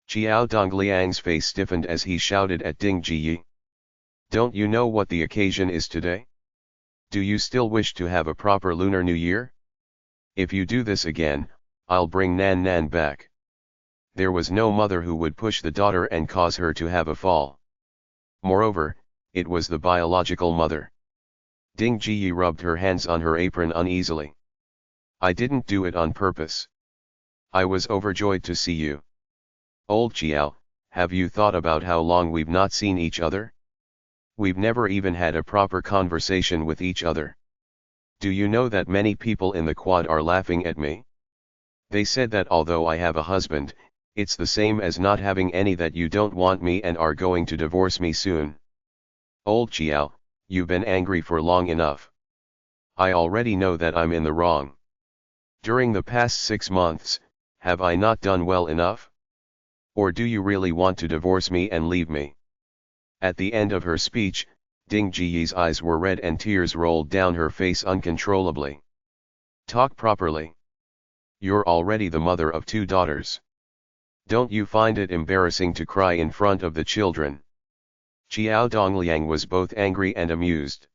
Xiao Dongliang's face stiffened as he shouted at Ding Jiyi. Don't you know what the occasion is today? Do you still wish to have a proper Lunar New Year? If you do this again, I'll bring Nan back. There was no mother who would push the daughter and cause her to have a fall. Moreover, it was the biological mother. Ding Jiyi rubbed her hands on her apron uneasily. I didn't do it on purpose. I was overjoyed to see you. Old Xiao, have you thought about how long we've not seen each other? We've never even had a proper conversation with each other. Do you know that many people in the quad are laughing at me? They said that although I have a husband, it's the same as not having any, that you don't want me and are going to divorce me soon. Old Xiao, you've been angry for long enough. I already know that I'm in the wrong. During the past 6 months, have I not done well enough? Or do you really want to divorce me and leave me? At the end of her speech, Ding Jiyi's eyes were red and tears rolled down her face uncontrollably. Talk properly. You're already the mother of 2 daughters. Don't you find it embarrassing to cry in front of the children? Xiao Dongliang was both angry and amused.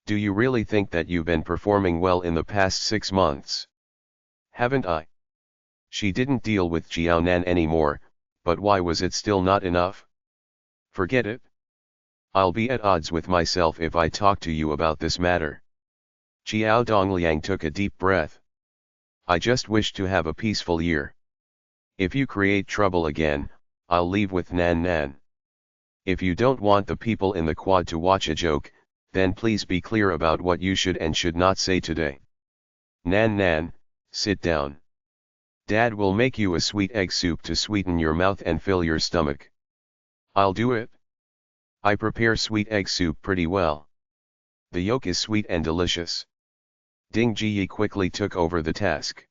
Do you really think that you've been performing well in the past 6 months? Haven't I? She didn't deal with Xiao Nan anymore, but why was it still not enough? Forget it. I'll be at odds with myself if I talk to you about this matter. Xiao Dongliang took a deep breath. I just wish to have a peaceful year. If you create trouble again, I'll leave with Nan. If you don't want the people in the quad to watch a joke, then please be clear about what you should and should not say today. Nan, sit down. Dad will make you a sweet egg soup to sweeten your mouth and fill your stomach. I'll do it. I prepare sweet egg soup pretty well. The yolk is sweet and delicious. Ding Jiyi quickly took over the task.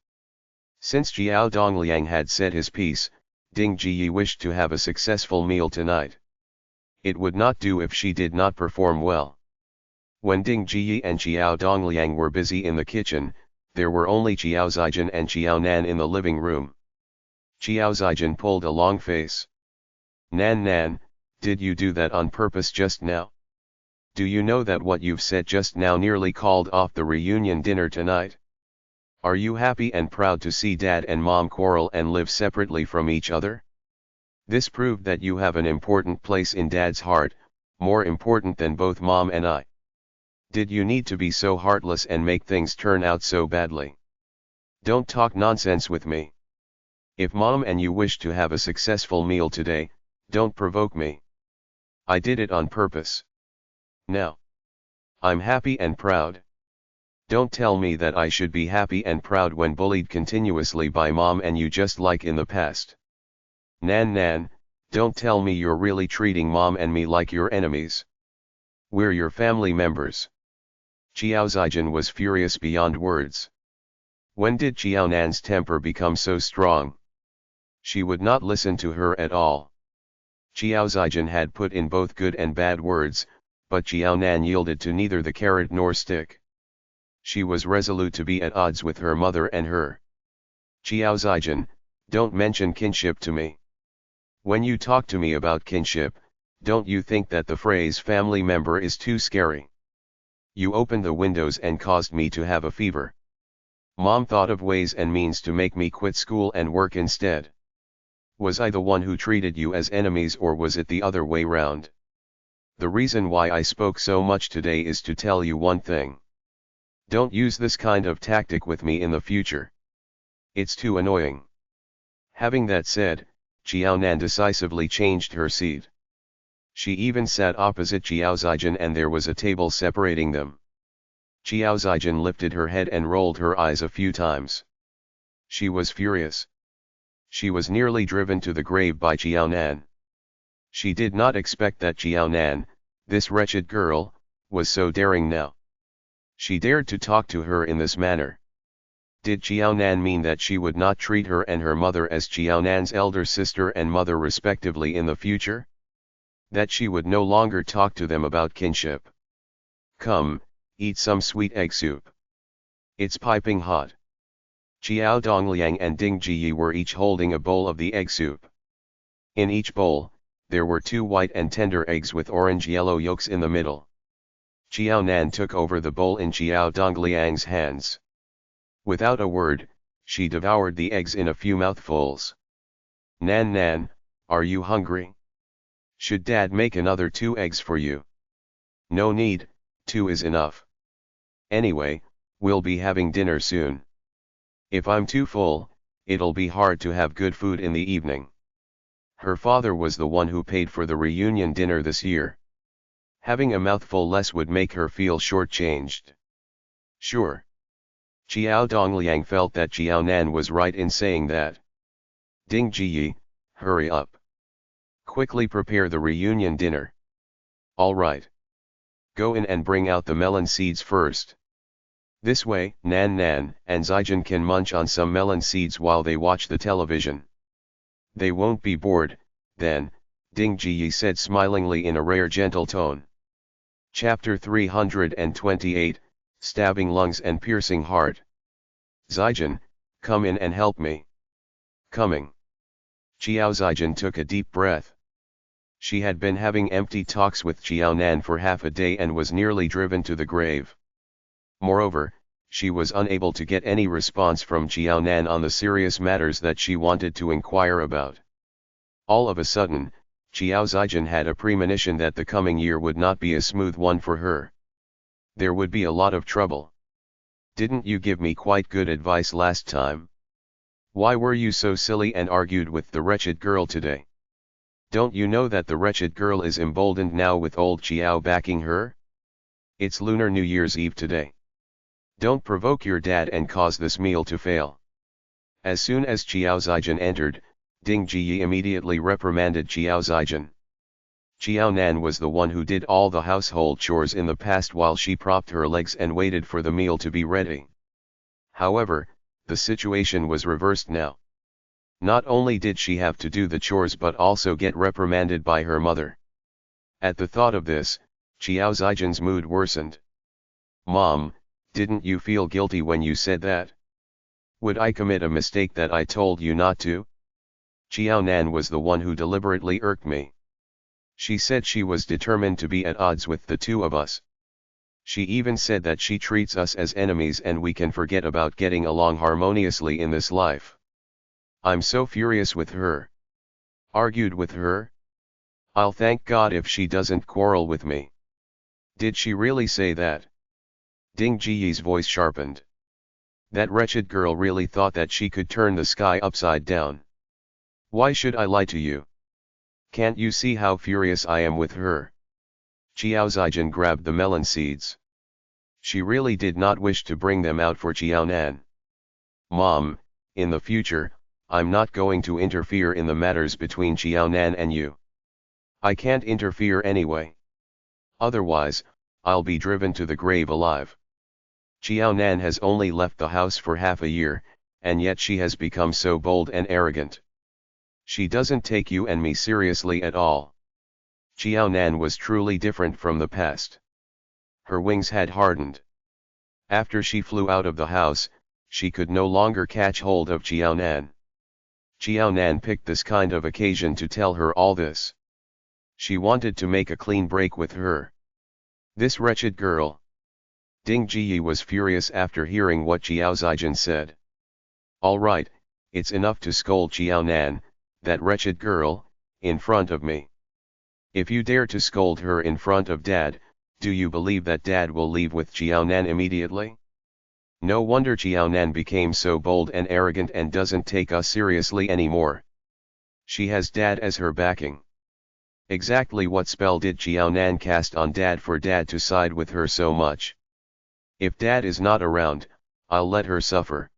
Since Xiao Dongliang had said his piece, Ding Jiyi wished to have a successful meal tonight. It would not do if she did not perform well. When Ding Jiyi and Xiao Dongliang were busy in the kitchen, there were only Xiao Zhaijin and Xiao Nan in the living room. Xiao Zhaijin pulled a long face. Nan, did you do that on purpose just now? Do you know that what you've said just now nearly called off the reunion dinner tonight? Are you happy and proud to see Dad and Mom quarrel and live separately from each other? This proved that you have an important place in Dad's heart, more important than both Mom and I. Did you need to be so heartless and make things turn out so badly? Don't talk nonsense with me. If Mom and you wish to have a successful meal today, don't provoke me. I did it on purpose. Now, I'm happy and proud. Don't tell me that I should be happy and proud when bullied continuously by Mom and you just like in the past. Nan, don't tell me you're really treating Mom and me like your enemies. We're your family members. Xiao Zijin was furious beyond words. When did Xiao Nan's temper become so strong? She would not listen to her at all. Xiao Zijin had put in both good and bad words, but Xiao Nan yielded to neither the carrot nor stick. She was resolute to be at odds with her mother and her. Xiao Zijin, don't mention kinship to me. When you talk to me about kinship, don't you think that the phrase family member is too scary? You opened the windows and caused me to have a fever. Mom thought of ways and means to make me quit school and work instead. Was I the one who treated you as enemies, or was it the other way round? The reason why I spoke so much today is to tell you one thing. Don't use this kind of tactic with me in the future. It's too annoying. Having that said, Xiao Nan decisively changed her seat. She even sat opposite Xiao Zijin and there was a table separating them. Xiao Zijin lifted her head and rolled her eyes a few times. She was furious. She was nearly driven to the grave by Xiao Nan. She did not expect that Xiao Nan, this wretched girl, was so daring now. She dared to talk to her in this manner. Did Xiao Nan mean that she would not treat her and her mother as Xiao Nan's elder sister and mother respectively in the future? That she would no longer talk to them about kinship? Come, eat some sweet egg soup. It's piping hot. Xiao Dongliang and Ding Jiyi were each holding a bowl of the egg soup. In each bowl, there were 2 white and tender eggs with orange-yellow yolks in the middle. Xiao Nan took over the bowl in Xiao Dongliang's hands. Without a word, she devoured the eggs in a few mouthfuls. Nan, are you hungry? Should Dad make another 2 eggs for you? No need, 2 is enough. Anyway, we'll be having dinner soon. If I'm too full, it'll be hard to have good food in the evening. Her father was the one who paid for the reunion dinner this year. Having a mouthful less would make her feel shortchanged. Sure. Xiao Dongliang felt that Xiao Nan was right in saying that. Ding Jiyi, hurry up. Quickly prepare the reunion dinner. All right. Go in and bring out the melon seeds first. This way, Nan and Zijin can munch on some melon seeds while they watch the television. They won't be bored, then, Ding Jiyi said smilingly in a rare gentle tone. Chapter 328, Stabbing Lungs and Piercing Heart. Zijin, come in and help me. Coming. Xiao Zijin took a deep breath. She had been having empty talks with Xiao Nan for half a day and was nearly driven to the grave. Moreover, she was unable to get any response from Xiao Nan on the serious matters that she wanted to inquire about. All of a sudden, Xiao Zijin had a premonition that the coming year would not be a smooth one for her. There would be a lot of trouble. Didn't you give me quite good advice last time? Why were you so silly and argued with the wretched girl today? Don't you know that the wretched girl is emboldened now with old Xiao backing her? It's Lunar New Year's Eve today. Don't provoke your dad and cause this meal to fail. As soon as Xiao Zijin entered, Ding Jiyi immediately reprimanded Xiao Zijin. Xiao Nan was the one who did all the household chores in the past while she propped her legs and waited for the meal to be ready. However, the situation was reversed now. Not only did she have to do the chores but also get reprimanded by her mother. At the thought of this, Xiao Zijin's mood worsened. Mom, didn't you feel guilty when you said that? Would I commit a mistake that I told you not to? Xiao Nan was the one who deliberately irked me. She said she was determined to be at odds with the two of us. She even said that she treats us as enemies and we can forget about getting along harmoniously in this life. I'm so furious with her. Argued with her? I'll thank God if she doesn't quarrel with me. Did she really say that? Ding Jiyi's voice sharpened. That wretched girl really thought that she could turn the sky upside down. Why should I lie to you? Can't you see how furious I am with her? Xiao Zijin grabbed the melon seeds. She really did not wish to bring them out for Xiaonan. Mom, in the future, I'm not going to interfere in the matters between Xiaonan and you. I can't interfere anyway. Otherwise, I'll be driven to the grave alive. Xiaonan has only left the house for half a year, and yet she has become so bold and arrogant. She doesn't take you and me seriously at all. Xiaonan was truly different from the past. Her wings had hardened. After she flew out of the house, she could no longer catch hold of Xiaonan. Xiaonan picked this kind of occasion to tell her all this. She wanted to make a clean break with her. This wretched girl. Ding Jiyi was furious after hearing what Xiao Zijin said. All right, it's enough to scold Xiaonan, that wretched girl, in front of me. If you dare to scold her in front of Dad, do you believe that Dad will leave with Xiaonan immediately? No wonder Xiaonan became so bold and arrogant and doesn't take us seriously anymore. She has Dad as her backing. Exactly what spell did Xiaonan cast on Dad for Dad to side with her so much? If Dad is not around, I'll let her suffer.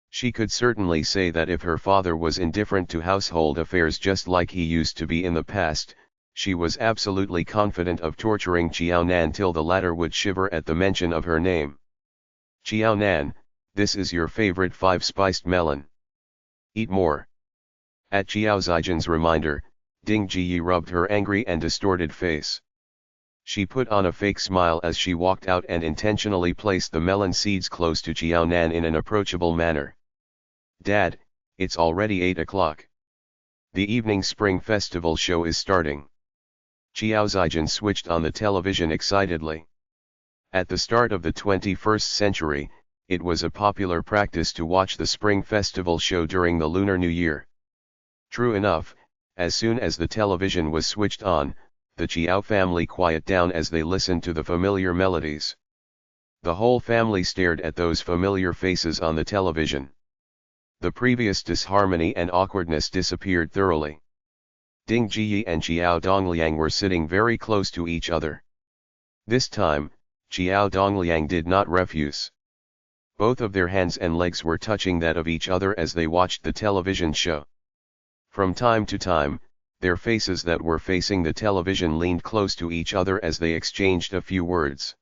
She could certainly say that if her father was indifferent to household affairs just like he used to be in the past, she was absolutely confident of torturing Xiaonan till the latter would shiver at the mention of her name. Xiaonan, this is your favorite 5-spiced melon. Eat more. At Xiao Zijin's reminder, Ding Jiyi rubbed her angry and distorted face. She put on a fake smile as she walked out and intentionally placed the melon seeds close to Xiaonan in an approachable manner. Dad, it's already 8 o'clock. The evening spring festival show is starting. Xiao Zijin switched on the television excitedly. At the start of the 21st century, it was a popular practice to watch the spring festival show during the Lunar New Year. True enough, as soon as the television was switched on, the Xiao family quieted down as they listened to the familiar melodies. The whole family stared at those familiar faces on the television. The previous disharmony and awkwardness disappeared thoroughly. Ding Jiyi and Xiao Dongliang were sitting very close to each other. This time, Xiao Dongliang did not refuse. Both of their hands and legs were touching that of each other as they watched the television show. From time to time, their faces that were facing the television leaned close to each other as they exchanged a few words.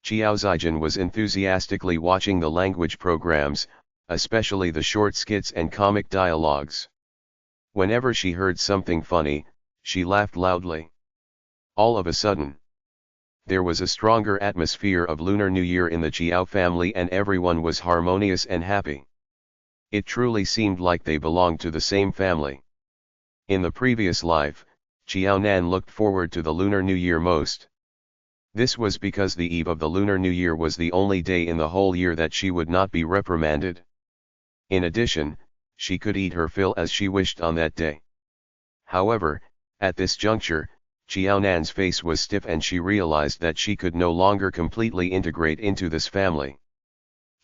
Xiao Zijin was enthusiastically watching the language programs, especially the short skits and comic dialogues. Whenever she heard something funny, she laughed loudly. All of a sudden, there was a stronger atmosphere of Lunar New Year in the Xiao family and everyone was harmonious and happy. It truly seemed like they belonged to the same family. In the previous life, Xiaonan looked forward to the Lunar New Year most. This was because the eve of the Lunar New Year was the only day in the whole year that she would not be reprimanded. In addition, she could eat her fill as she wished on that day. However, at this juncture, Xiaonan's face was stiff and she realized that she could no longer completely integrate into this family.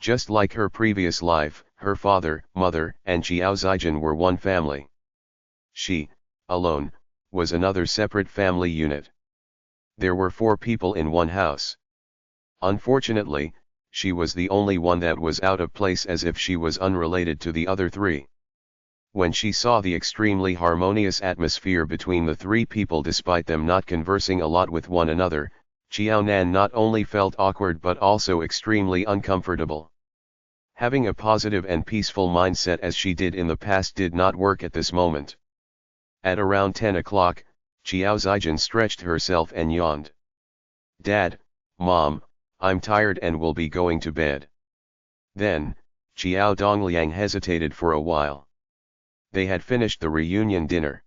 Just like her previous life, her father, mother, and Xiao Zijin were one family. She, alone, was another separate family unit. There were 4 people in one house. Unfortunately, she was the only one that was out of place as if she was unrelated to the other 3. When she saw the extremely harmonious atmosphere between the 3 people despite them not conversing a lot with one another, Xiaonan not only felt awkward but also extremely uncomfortable. Having a positive and peaceful mindset as she did in the past did not work at this moment. At around 10 o'clock, Xiao Zijin stretched herself and yawned. Dad, Mom, I'm tired and will be going to bed. Then, Xiao Dongliang hesitated for a while. They had finished the reunion dinner.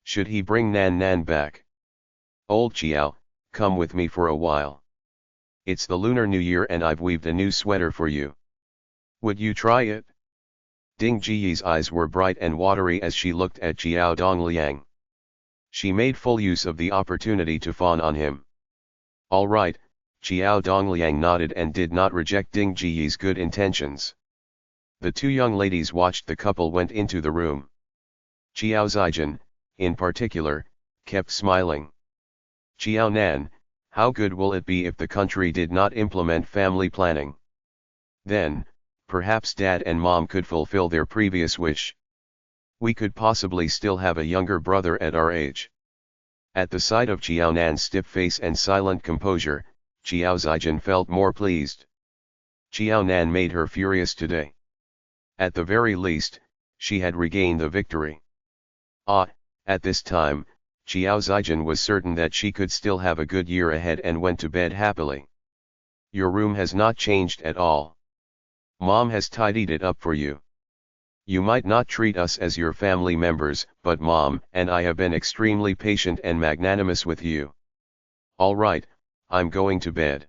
Should he bring Nan Nan back? Old Chiao, come with me for a while. It's the Lunar New Year and I've weaved a new sweater for you. Would you try it? Ding Jiyi's eyes were bright and watery as she looked at Jiao Dongliang. She made full use of the opportunity to fawn on him. All right, Jiao Dongliang nodded and did not reject Ding Jiyi's good intentions. The two young ladies watched the couple went into the room. Jiao Zijin, in particular, kept smiling. Jiao Nan, how good will it be if the country did not implement family planning? Then, perhaps Dad and Mom could fulfill their previous wish. We could possibly still have a younger brother at our age. At the sight of Jiao Nan's stiff face and silent composure, Jiao Zijin felt more pleased. Jiao Nan made her furious today. At the very least, she had regained the victory. At this time, Jiao Zijin was certain that she could still have a good year ahead and went to bed happily. Your room has not changed at all. Mom has tidied it up for you. You might not treat us as your family members, but Mom and I have been extremely patient and magnanimous with you. All right, I'm going to bed.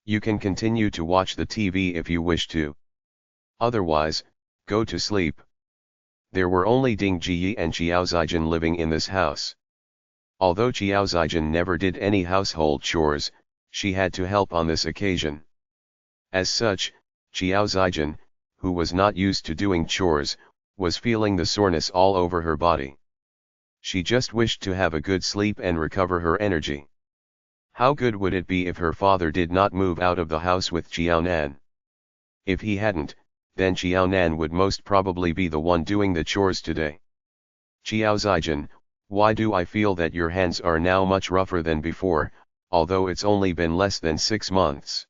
You can continue to watch the TV if you wish to. Otherwise, go to sleep. There were only Ding Jiyi and Jiao Zijin living in this house. Although Jiao Zijin never did any household chores, she had to help on this occasion. As such, Jiao Zijin, who was not used to doing chores, was feeling the soreness all over her body. She just wished to have a good sleep and recover her energy. How good would it be if her father did not move out of the house with Jiao Nan? If he hadn't, then Jiao Nan would most probably be the one doing the chores today. Jiao Zijin, why do I feel that your hands are now much rougher than before, although it's only been less than 6 months?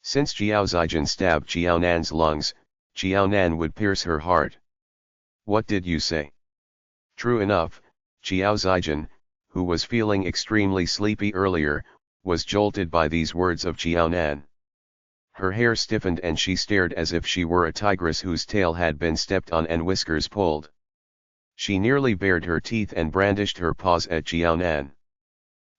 Since Jiao Zijin stabbed Jiao Nan's lungs, Jiao Nan would pierce her heart. What did you say? True enough, Jiao Zijin, who was feeling extremely sleepy earlier, was jolted by these words of Jiao Nan. Her hair stiffened and she stared as if she were a tigress whose tail had been stepped on and whiskers pulled. She nearly bared her teeth and brandished her paws at Jiao Nan.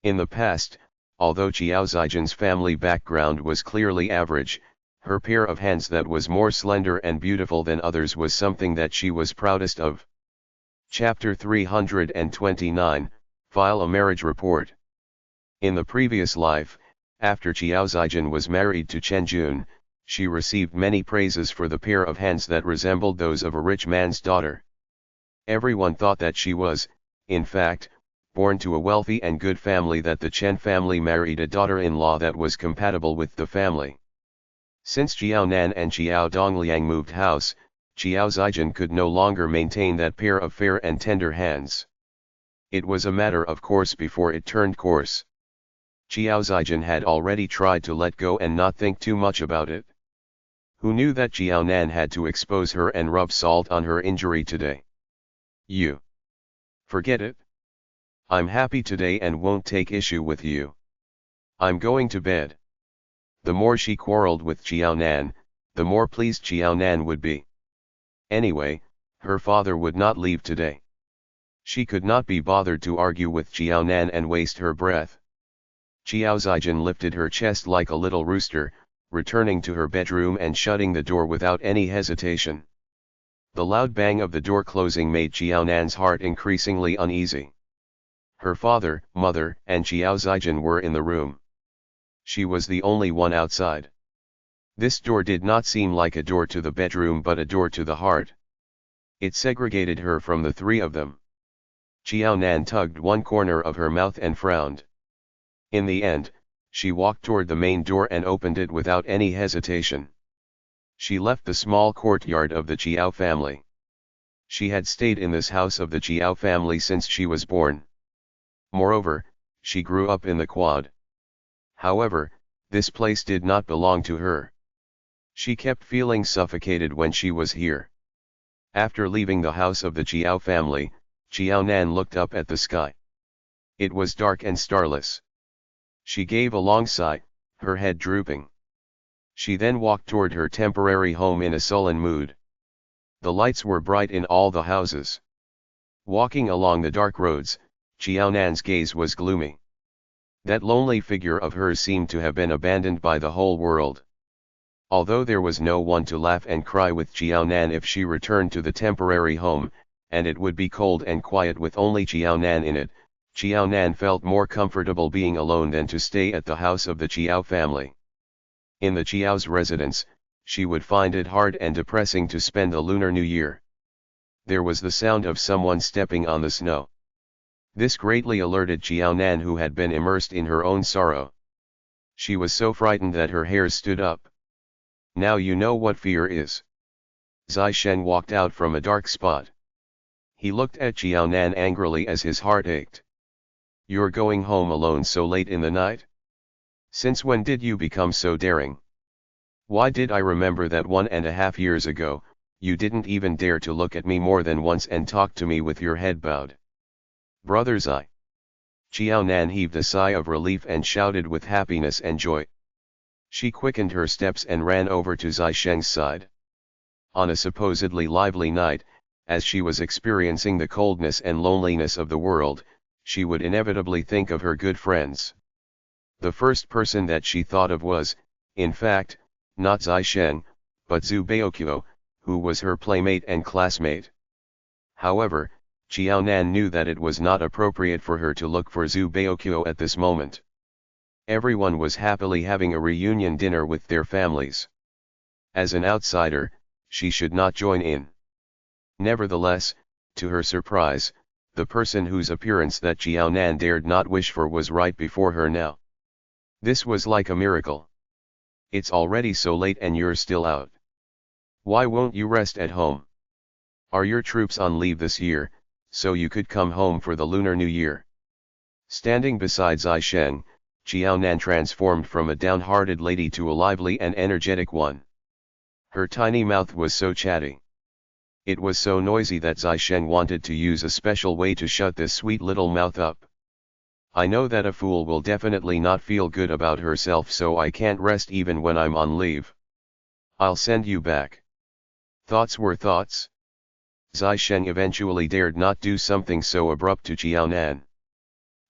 In the past, although Jiao Zijin's family background was clearly average, her pair of hands that was more slender and beautiful than others was something that she was proudest of. Chapter 329, File a Marriage Report. In the previous life, after Jiao Zijin was married to Chen Jun, she received many praises for the pair of hands that resembled those of a rich man's daughter. Everyone thought that she was, in fact, born to a wealthy and good family, that the Chen family married a daughter-in-law that was compatible with the family. Since Jiao Nan and Jiao Dongliang moved house, Jiao Zijin could no longer maintain that pair of fair and tender hands. It was a matter of course before it turned coarse. Jiao Zijin had already tried to let go and not think too much about it. Who knew that Jiao Nan had to expose her and rub salt on her injury today? You. Forget it. I'm happy today and won't take issue with you. I'm going to bed. The more she quarreled with Jiao Nan, the more pleased Jiao Nan would be. Anyway, her father would not leave today. She could not be bothered to argue with Jiao Nan and waste her breath. Jiao Zijin lifted her chest like a little rooster, returning to her bedroom and shutting the door without any hesitation. The loud bang of the door closing made Jiao Nan's heart increasingly uneasy. Her father, mother, and Jiao Zijin were in the room. She was the only one outside. This door did not seem like a door to the bedroom but a door to the heart. It segregated her from the three of them. Jiao Nan tugged one corner of her mouth and frowned. In the end, she walked toward the main door and opened it without any hesitation. She left the small courtyard of the Jiao family. She had stayed in this house of the Jiao family since she was born. Moreover, she grew up in the quad. However, this place did not belong to her. She kept feeling suffocated when she was here. After leaving the house of the Jiao family, Jiao Nan looked up at the sky. It was dark and starless. She gave a long sigh, her head drooping. She then walked toward her temporary home in a sullen mood. The lights were bright in all the houses. Walking along the dark roads, Jiaonan's gaze was gloomy. That lonely figure of hers seemed to have been abandoned by the whole world. Although there was no one to laugh and cry with Jiaonan if she returned to the temporary home, and it would be cold and quiet with only Jiaonan in it, Jiaonan felt more comfortable being alone than to stay at the house of the Jiao family. In the Jiao's residence, she would find it hard and depressing to spend the Lunar New Year. There was the sound of someone stepping on the snow. This greatly alerted Jiaonan, who had been immersed in her own sorrow. She was so frightened that her hairs stood up. Now you know what fear is. Zai Sheng walked out from a dark spot. He looked at Jiaonan angrily as his heart ached. You're going home alone so late in the night? Since when did you become so daring? Why did I remember that 1.5 years ago, you didn't even dare to look at me more than once and talk to me with your head bowed. Brother Zai. Jiaonan heaved a sigh of relief and shouted with happiness and joy. She quickened her steps and ran over to Zai Sheng's side. On a supposedly lively night, as she was experiencing the coldness and loneliness of the world, she would inevitably think of her good friends. The first person that she thought of was, in fact, not Zai Sheng, but Zhu Baoqiu, who was her playmate and classmate. However, Jiaonan knew that it was not appropriate for her to look for Zhu Baoqiu at this moment. Everyone was happily having a reunion dinner with their families. As an outsider, she should not join in. Nevertheless, to her surprise, the person whose appearance that Jiaonan dared not wish for was right before her now. This was like a miracle. It's already so late and you're still out. Why won't you rest at home? Are your troops on leave this year, so you could come home for the Lunar New Year? Standing beside Zai Sheng, Jiaonan transformed from a downhearted lady to a lively and energetic one. Her tiny mouth was so chatty. It was so noisy that Zai Sheng wanted to use a special way to shut this sweet little mouth up. I know that a fool will definitely not feel good about herself, so I can't rest even when I'm on leave. I'll send you back. Thoughts were thoughts. Zai Sheng eventually dared not do something so abrupt to Jiaonan.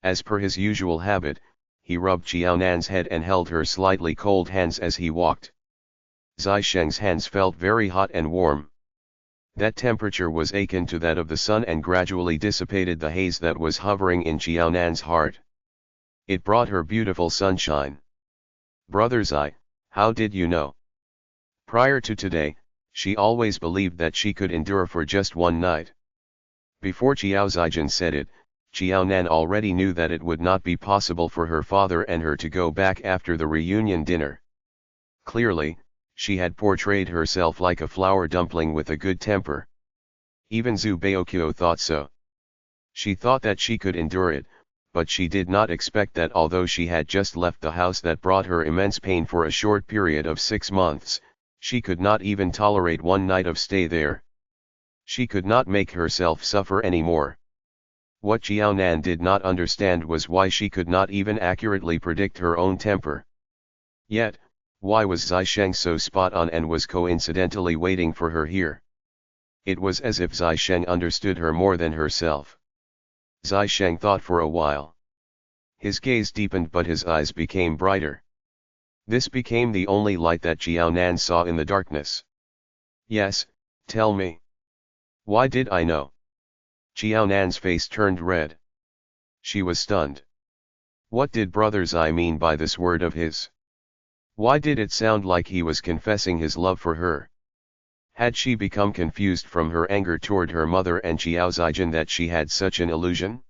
As per his usual habit, he rubbed Jiaonan's head and held her slightly cold hands as he walked. Zai Sheng's hands felt very hot and warm. That temperature was akin to that of the sun and gradually dissipated the haze that was hovering in Jiaonan's heart. It brought her beautiful sunshine. Brother Zai, how did you know? Prior to today, she always believed that she could endure for just one night. Before Jiao Zaijin said it, Jiaonan already knew that it would not be possible for her father and her to go back after the reunion dinner. Clearly, she had portrayed herself like a flour dumpling with a good temper. Even Zhu Baoqiu thought so. She thought that she could endure it, but she did not expect that although she had just left the house that brought her immense pain for a short period of 6 months, she could not even tolerate one night of stay there. She could not make herself suffer anymore. What Jiaonan did not understand was why she could not even accurately predict her own temper. Yet, why was Zai Sheng so spot on and was coincidentally waiting for her here? It was as if Zai Sheng understood her more than herself. Zai Sheng thought for a while. His gaze deepened but his eyes became brighter. This became the only light that Jiaonan saw in the darkness. Yes, tell me. Why did I know? Jiaonan's face turned red. She was stunned. What did Brother Zai mean by this word of his? Why did it sound like he was confessing his love for her? Had she become confused from her anger toward her mother and Jiao Zaijin that she had such an illusion?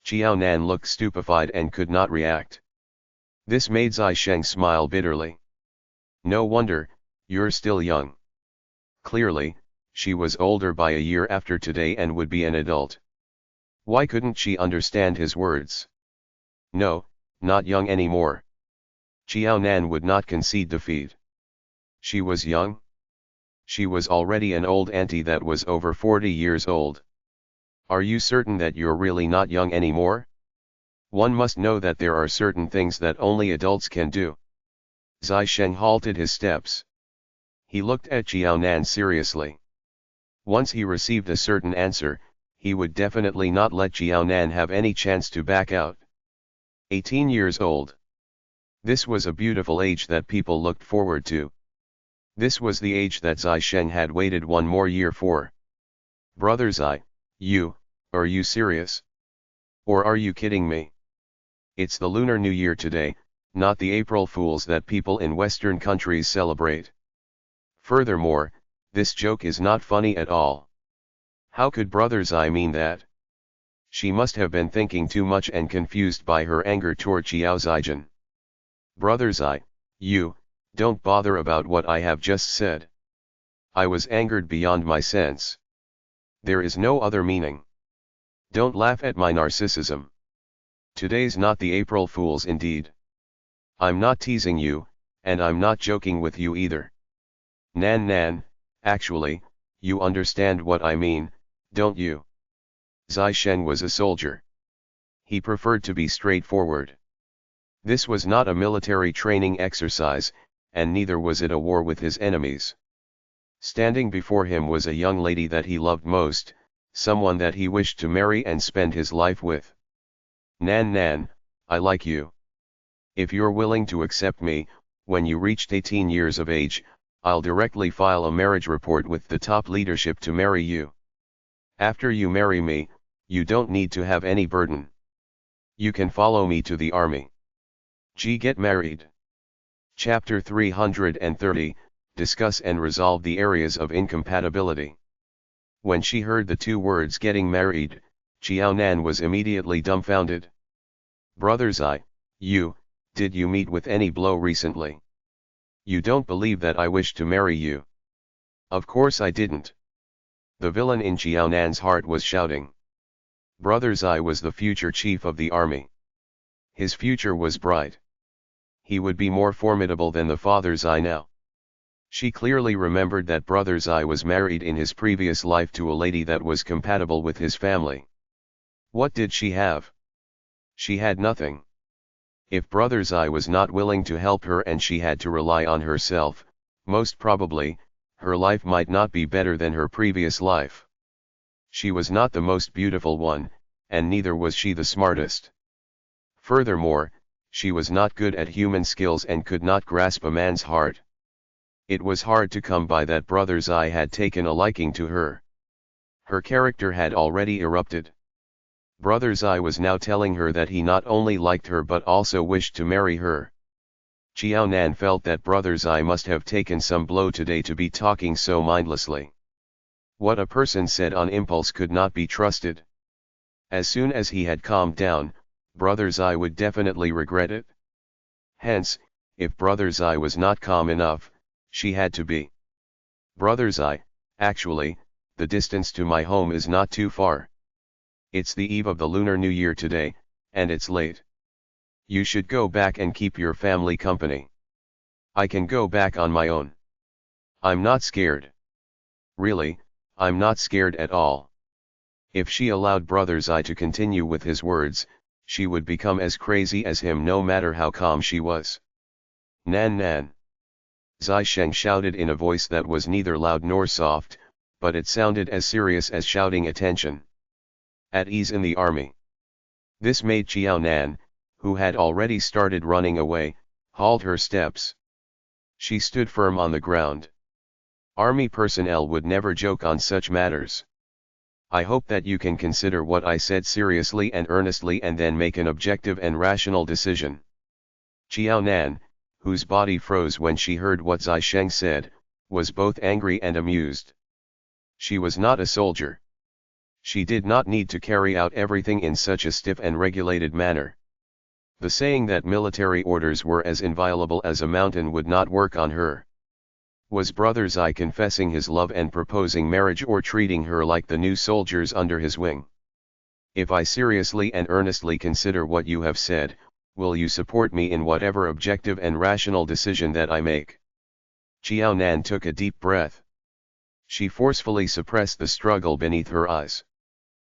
Jiaonan looked stupefied and could not react. This made Zai Sheng smile bitterly. No wonder, you're still young. Clearly, she was older by a year after today and would be an adult. Why couldn't she understand his words? No, not young anymore. Jiaonan would not concede defeat. She was young? She was already an old auntie that was over 40 years old. Are you certain that you're really not young anymore? One must know that there are certain things that only adults can do. Zai Sheng halted his steps. He looked at Jiaonan seriously. Once he received a certain answer, he would definitely not let Jiao Nan have any chance to back out. 18 years old. This was a beautiful age that people looked forward to. This was the age that Zai Sheng had waited one more year for. Brother Zai, are you serious? Or are you kidding me? It's the Lunar New Year today, not the April Fools that people in Western countries celebrate. Furthermore, this joke is not funny at all. How could Brother Zai mean that? She must have been thinking too much and confused by her anger toward Xiao Zijian. Brother Zai, don't bother about what I have just said. I was angered beyond my sense. There is no other meaning. Don't laugh at my narcissism. Today's not the April Fools indeed. I'm not teasing you, and I'm not joking with you either. Nan, actually, you understand what I mean, don't you? Zai Sheng was a soldier. He preferred to be straightforward. This was not a military training exercise, and neither was it a war with his enemies. Standing before him was a young lady that he loved most, someone that he wished to marry and spend his life with. Nan, I like you. If you're willing to accept me, when you reached 18 years of age, I'll directly file a marriage report with the top leadership to marry you. After you marry me, you don't need to have any burden. You can follow me to the army. Get married. Chapter 330, Discuss and resolve the areas of incompatibility. When she heard the two words getting married, Xiao Nan was immediately dumbfounded. Brother Zai, did you meet with any blow recently? You don't believe that I wish to marry you. Of course I didn't. The villain in Xiao Nan's heart was shouting. Brother Zai was the future chief of the army. His future was bright. He would be more formidable than the father Zai now. She clearly remembered that Brother Zai was married in his previous life to a lady that was compatible with his family. What did she have? She had nothing. If Brother Zai was not willing to help her and she had to rely on herself, most probably, her life might not be better than her previous life. She was not the most beautiful one, and neither was she the smartest. Furthermore, she was not good at human skills and could not grasp a man's heart. It was hard to come by that Brother Zai had taken a liking to her. Her character had already erupted. Brother Zai was now telling her that he not only liked her but also wished to marry her. Xiao Nan felt that Brother Zai must have taken some blow today to be talking so mindlessly. What a person said on impulse could not be trusted. As soon as he had calmed down, Brother Zai would definitely regret it. Hence, if Brother Zai was not calm enough, she had to be. Brother Zai, actually, the distance to my home is not too far. It's the eve of the Lunar New Year today, and it's late. You should go back and keep your family company. I can go back on my own. I'm not scared. Really, I'm not scared at all. If she allowed Brother Zai to continue with his words, she would become as crazy as him no matter how calm she was. Nan. Zai Sheng shouted in a voice that was neither loud nor soft, but it sounded as serious as shouting attention. At ease in the army. This made Xiao Nan, who had already started running away, halt her steps. She stood firm on the ground. Army personnel would never joke on such matters. I hope that you can consider what I said seriously and earnestly and then make an objective and rational decision. Xiao Nan, whose body froze when she heard what Zai Sheng said, was both angry and amused. She was not a soldier. She did not need to carry out everything in such a stiff and regulated manner. The saying that military orders were as inviolable as a mountain would not work on her. Was Brother Zai confessing his love and proposing marriage or treating her like the new soldiers under his wing? If I seriously and earnestly consider what you have said, will you support me in whatever objective and rational decision that I make? Xiao Nan took a deep breath. She forcefully suppressed the struggle beneath her eyes.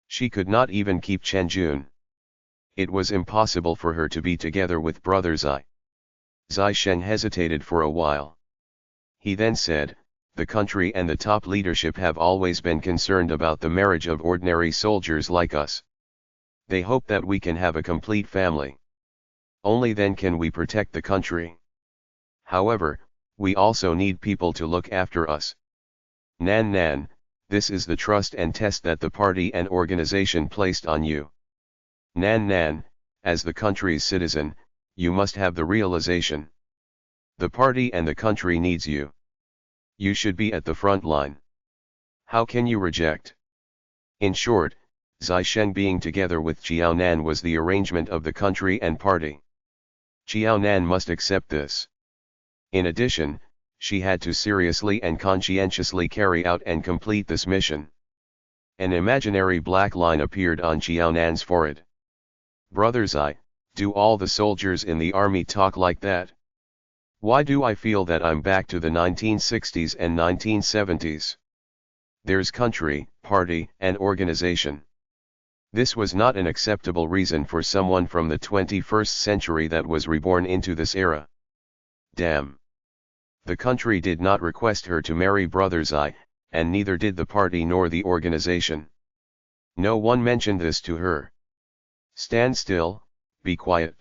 She could not even keep Chen Jun. It was impossible for her to be together with Brother Zai. Zai Sheng hesitated for a while. He then said, the country and the top leadership have always been concerned about the marriage of ordinary soldiers like us. They hope that we can have a complete family. Only then can we protect the country. However, we also need people to look after us. Nan, this is the trust and test that the party and organization placed on you. Nan, as the country's citizen, you must have the realization. The party and the country needs you. You should be at the front line. How can you reject? In short, Zai Sheng being together with Jiao Nan was the arrangement of the country and party. Jiao Nan must accept this. In addition, she had to seriously and conscientiously carry out and complete this mission. An imaginary black line appeared on Jiao Nan's forehead. Brother Zai, do all the soldiers in the army talk like that? Why do I feel that I'm back to the 1960s and 1970s? There's country, party, and organization. This was not an acceptable reason for someone from the 21st century that was reborn into this era. Damn. The country did not request her to marry Brother Zai, and neither did the party nor the organization. No one mentioned this to her. Stand still, be quiet.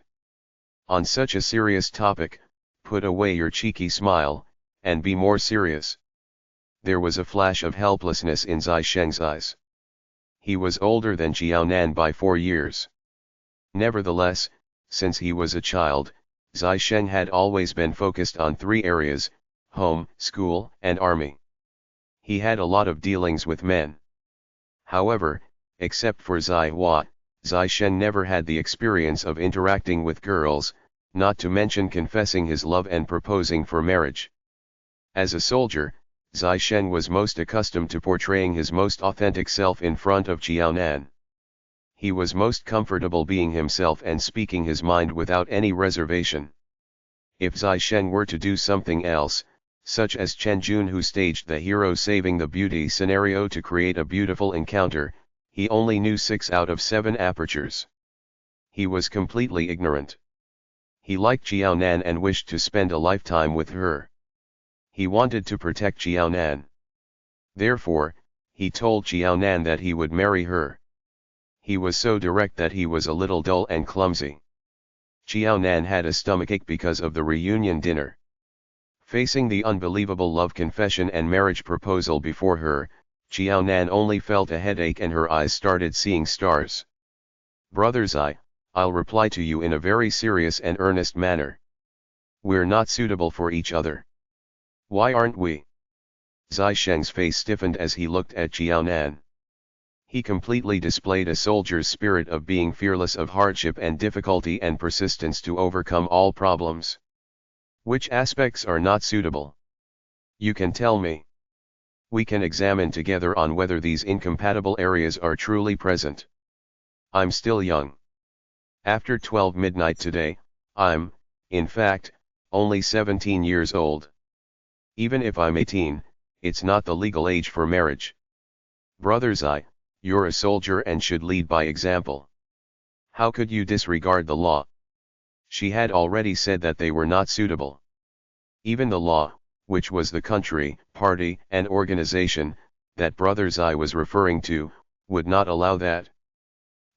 On such a serious topic, put away your cheeky smile, and be more serious. There was a flash of helplessness in Zai Sheng's eyes. He was older than Jiao Nan by 4 years. Nevertheless, since he was a child, Zai Sheng had always been focused on 3 areas: home, school, and army. He had a lot of dealings with men. However, except for Zai Hua, Zai Sheng never had the experience of interacting with girls, not to mention confessing his love and proposing for marriage. As a soldier, Zai Sheng was most accustomed to portraying his most authentic self in front of Jiao Nan. He was most comfortable being himself and speaking his mind without any reservation. If Zai Sheng were to do something else, such as Chen Jun who staged the hero saving the beauty scenario to create a beautiful encounter, he only knew 6 out of 7 apertures. He was completely ignorant. He liked Jiao Nan and wished to spend a lifetime with her. He wanted to protect Jiao Nan. Therefore, he told Jiao Nan that he would marry her. He was so direct that he was a little dull and clumsy. Jiao Nan had a stomachache because of the reunion dinner. Facing the unbelievable love confession and marriage proposal before her, Jiao Nan only felt a headache and her eyes started seeing stars. Brother Zai, I'll reply to you in a very serious and earnest manner. We're not suitable for each other. Why aren't we? Zai Sheng's face stiffened as he looked at Jiao Nan. He completely displayed a soldier's spirit of being fearless of hardship and difficulty and persistence to overcome all problems. Which aspects are not suitable? You can tell me. We can examine together on whether these incompatible areas are truly present. I'm still young. After 12 midnight today, I'm, in fact, only 17 years old. Even if I'm 18, it's not the legal age for marriage. Brother Zai, you're a soldier and should lead by example. How could you disregard the law? She had already said that they were not suitable. Even the law, which was the country, party, and organization, that Brother Zai was referring to, would not allow that.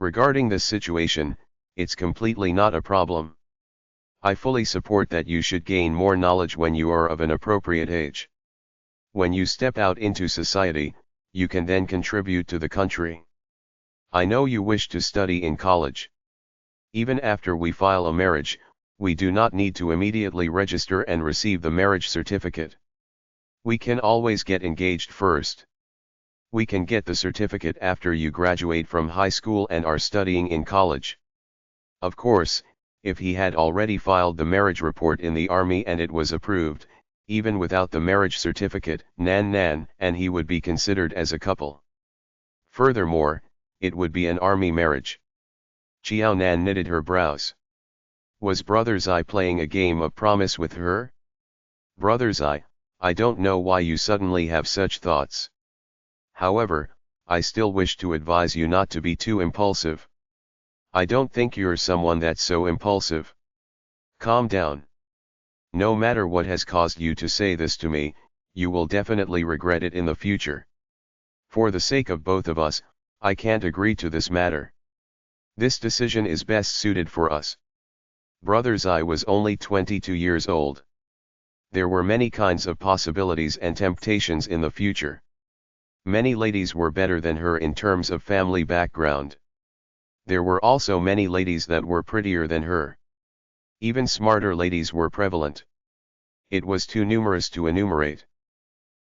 Regarding this situation, it's completely not a problem. I fully support that you should gain more knowledge when you are of an appropriate age. When you step out into society, you can then contribute to the country. I know you wish to study in college. Even after we file a marriage, we do not need to immediately register and receive the marriage certificate. We can always get engaged first. We can get the certificate after you graduate from high school and are studying in college. Of course, if he had already filed the marriage report in the army and it was approved, even without the marriage certificate, and he would be considered as a couple. Furthermore, it would be an army marriage. Jiao Nan knitted her brows. Was Brother Zai playing a game of promise with her? Brother Zai, I don't know why you suddenly have such thoughts. However, I still wish to advise you not to be too impulsive. I don't think you're someone that's so impulsive. Calm down. No matter what has caused you to say this to me, you will definitely regret it in the future. For the sake of both of us, I can't agree to this matter. This decision is best suited for us. Brothers, I was only 22 years old. There were many kinds of possibilities and temptations in the future. Many ladies were better than her in terms of family background. There were also many ladies that were prettier than her. Even smarter ladies were prevalent. It was too numerous to enumerate.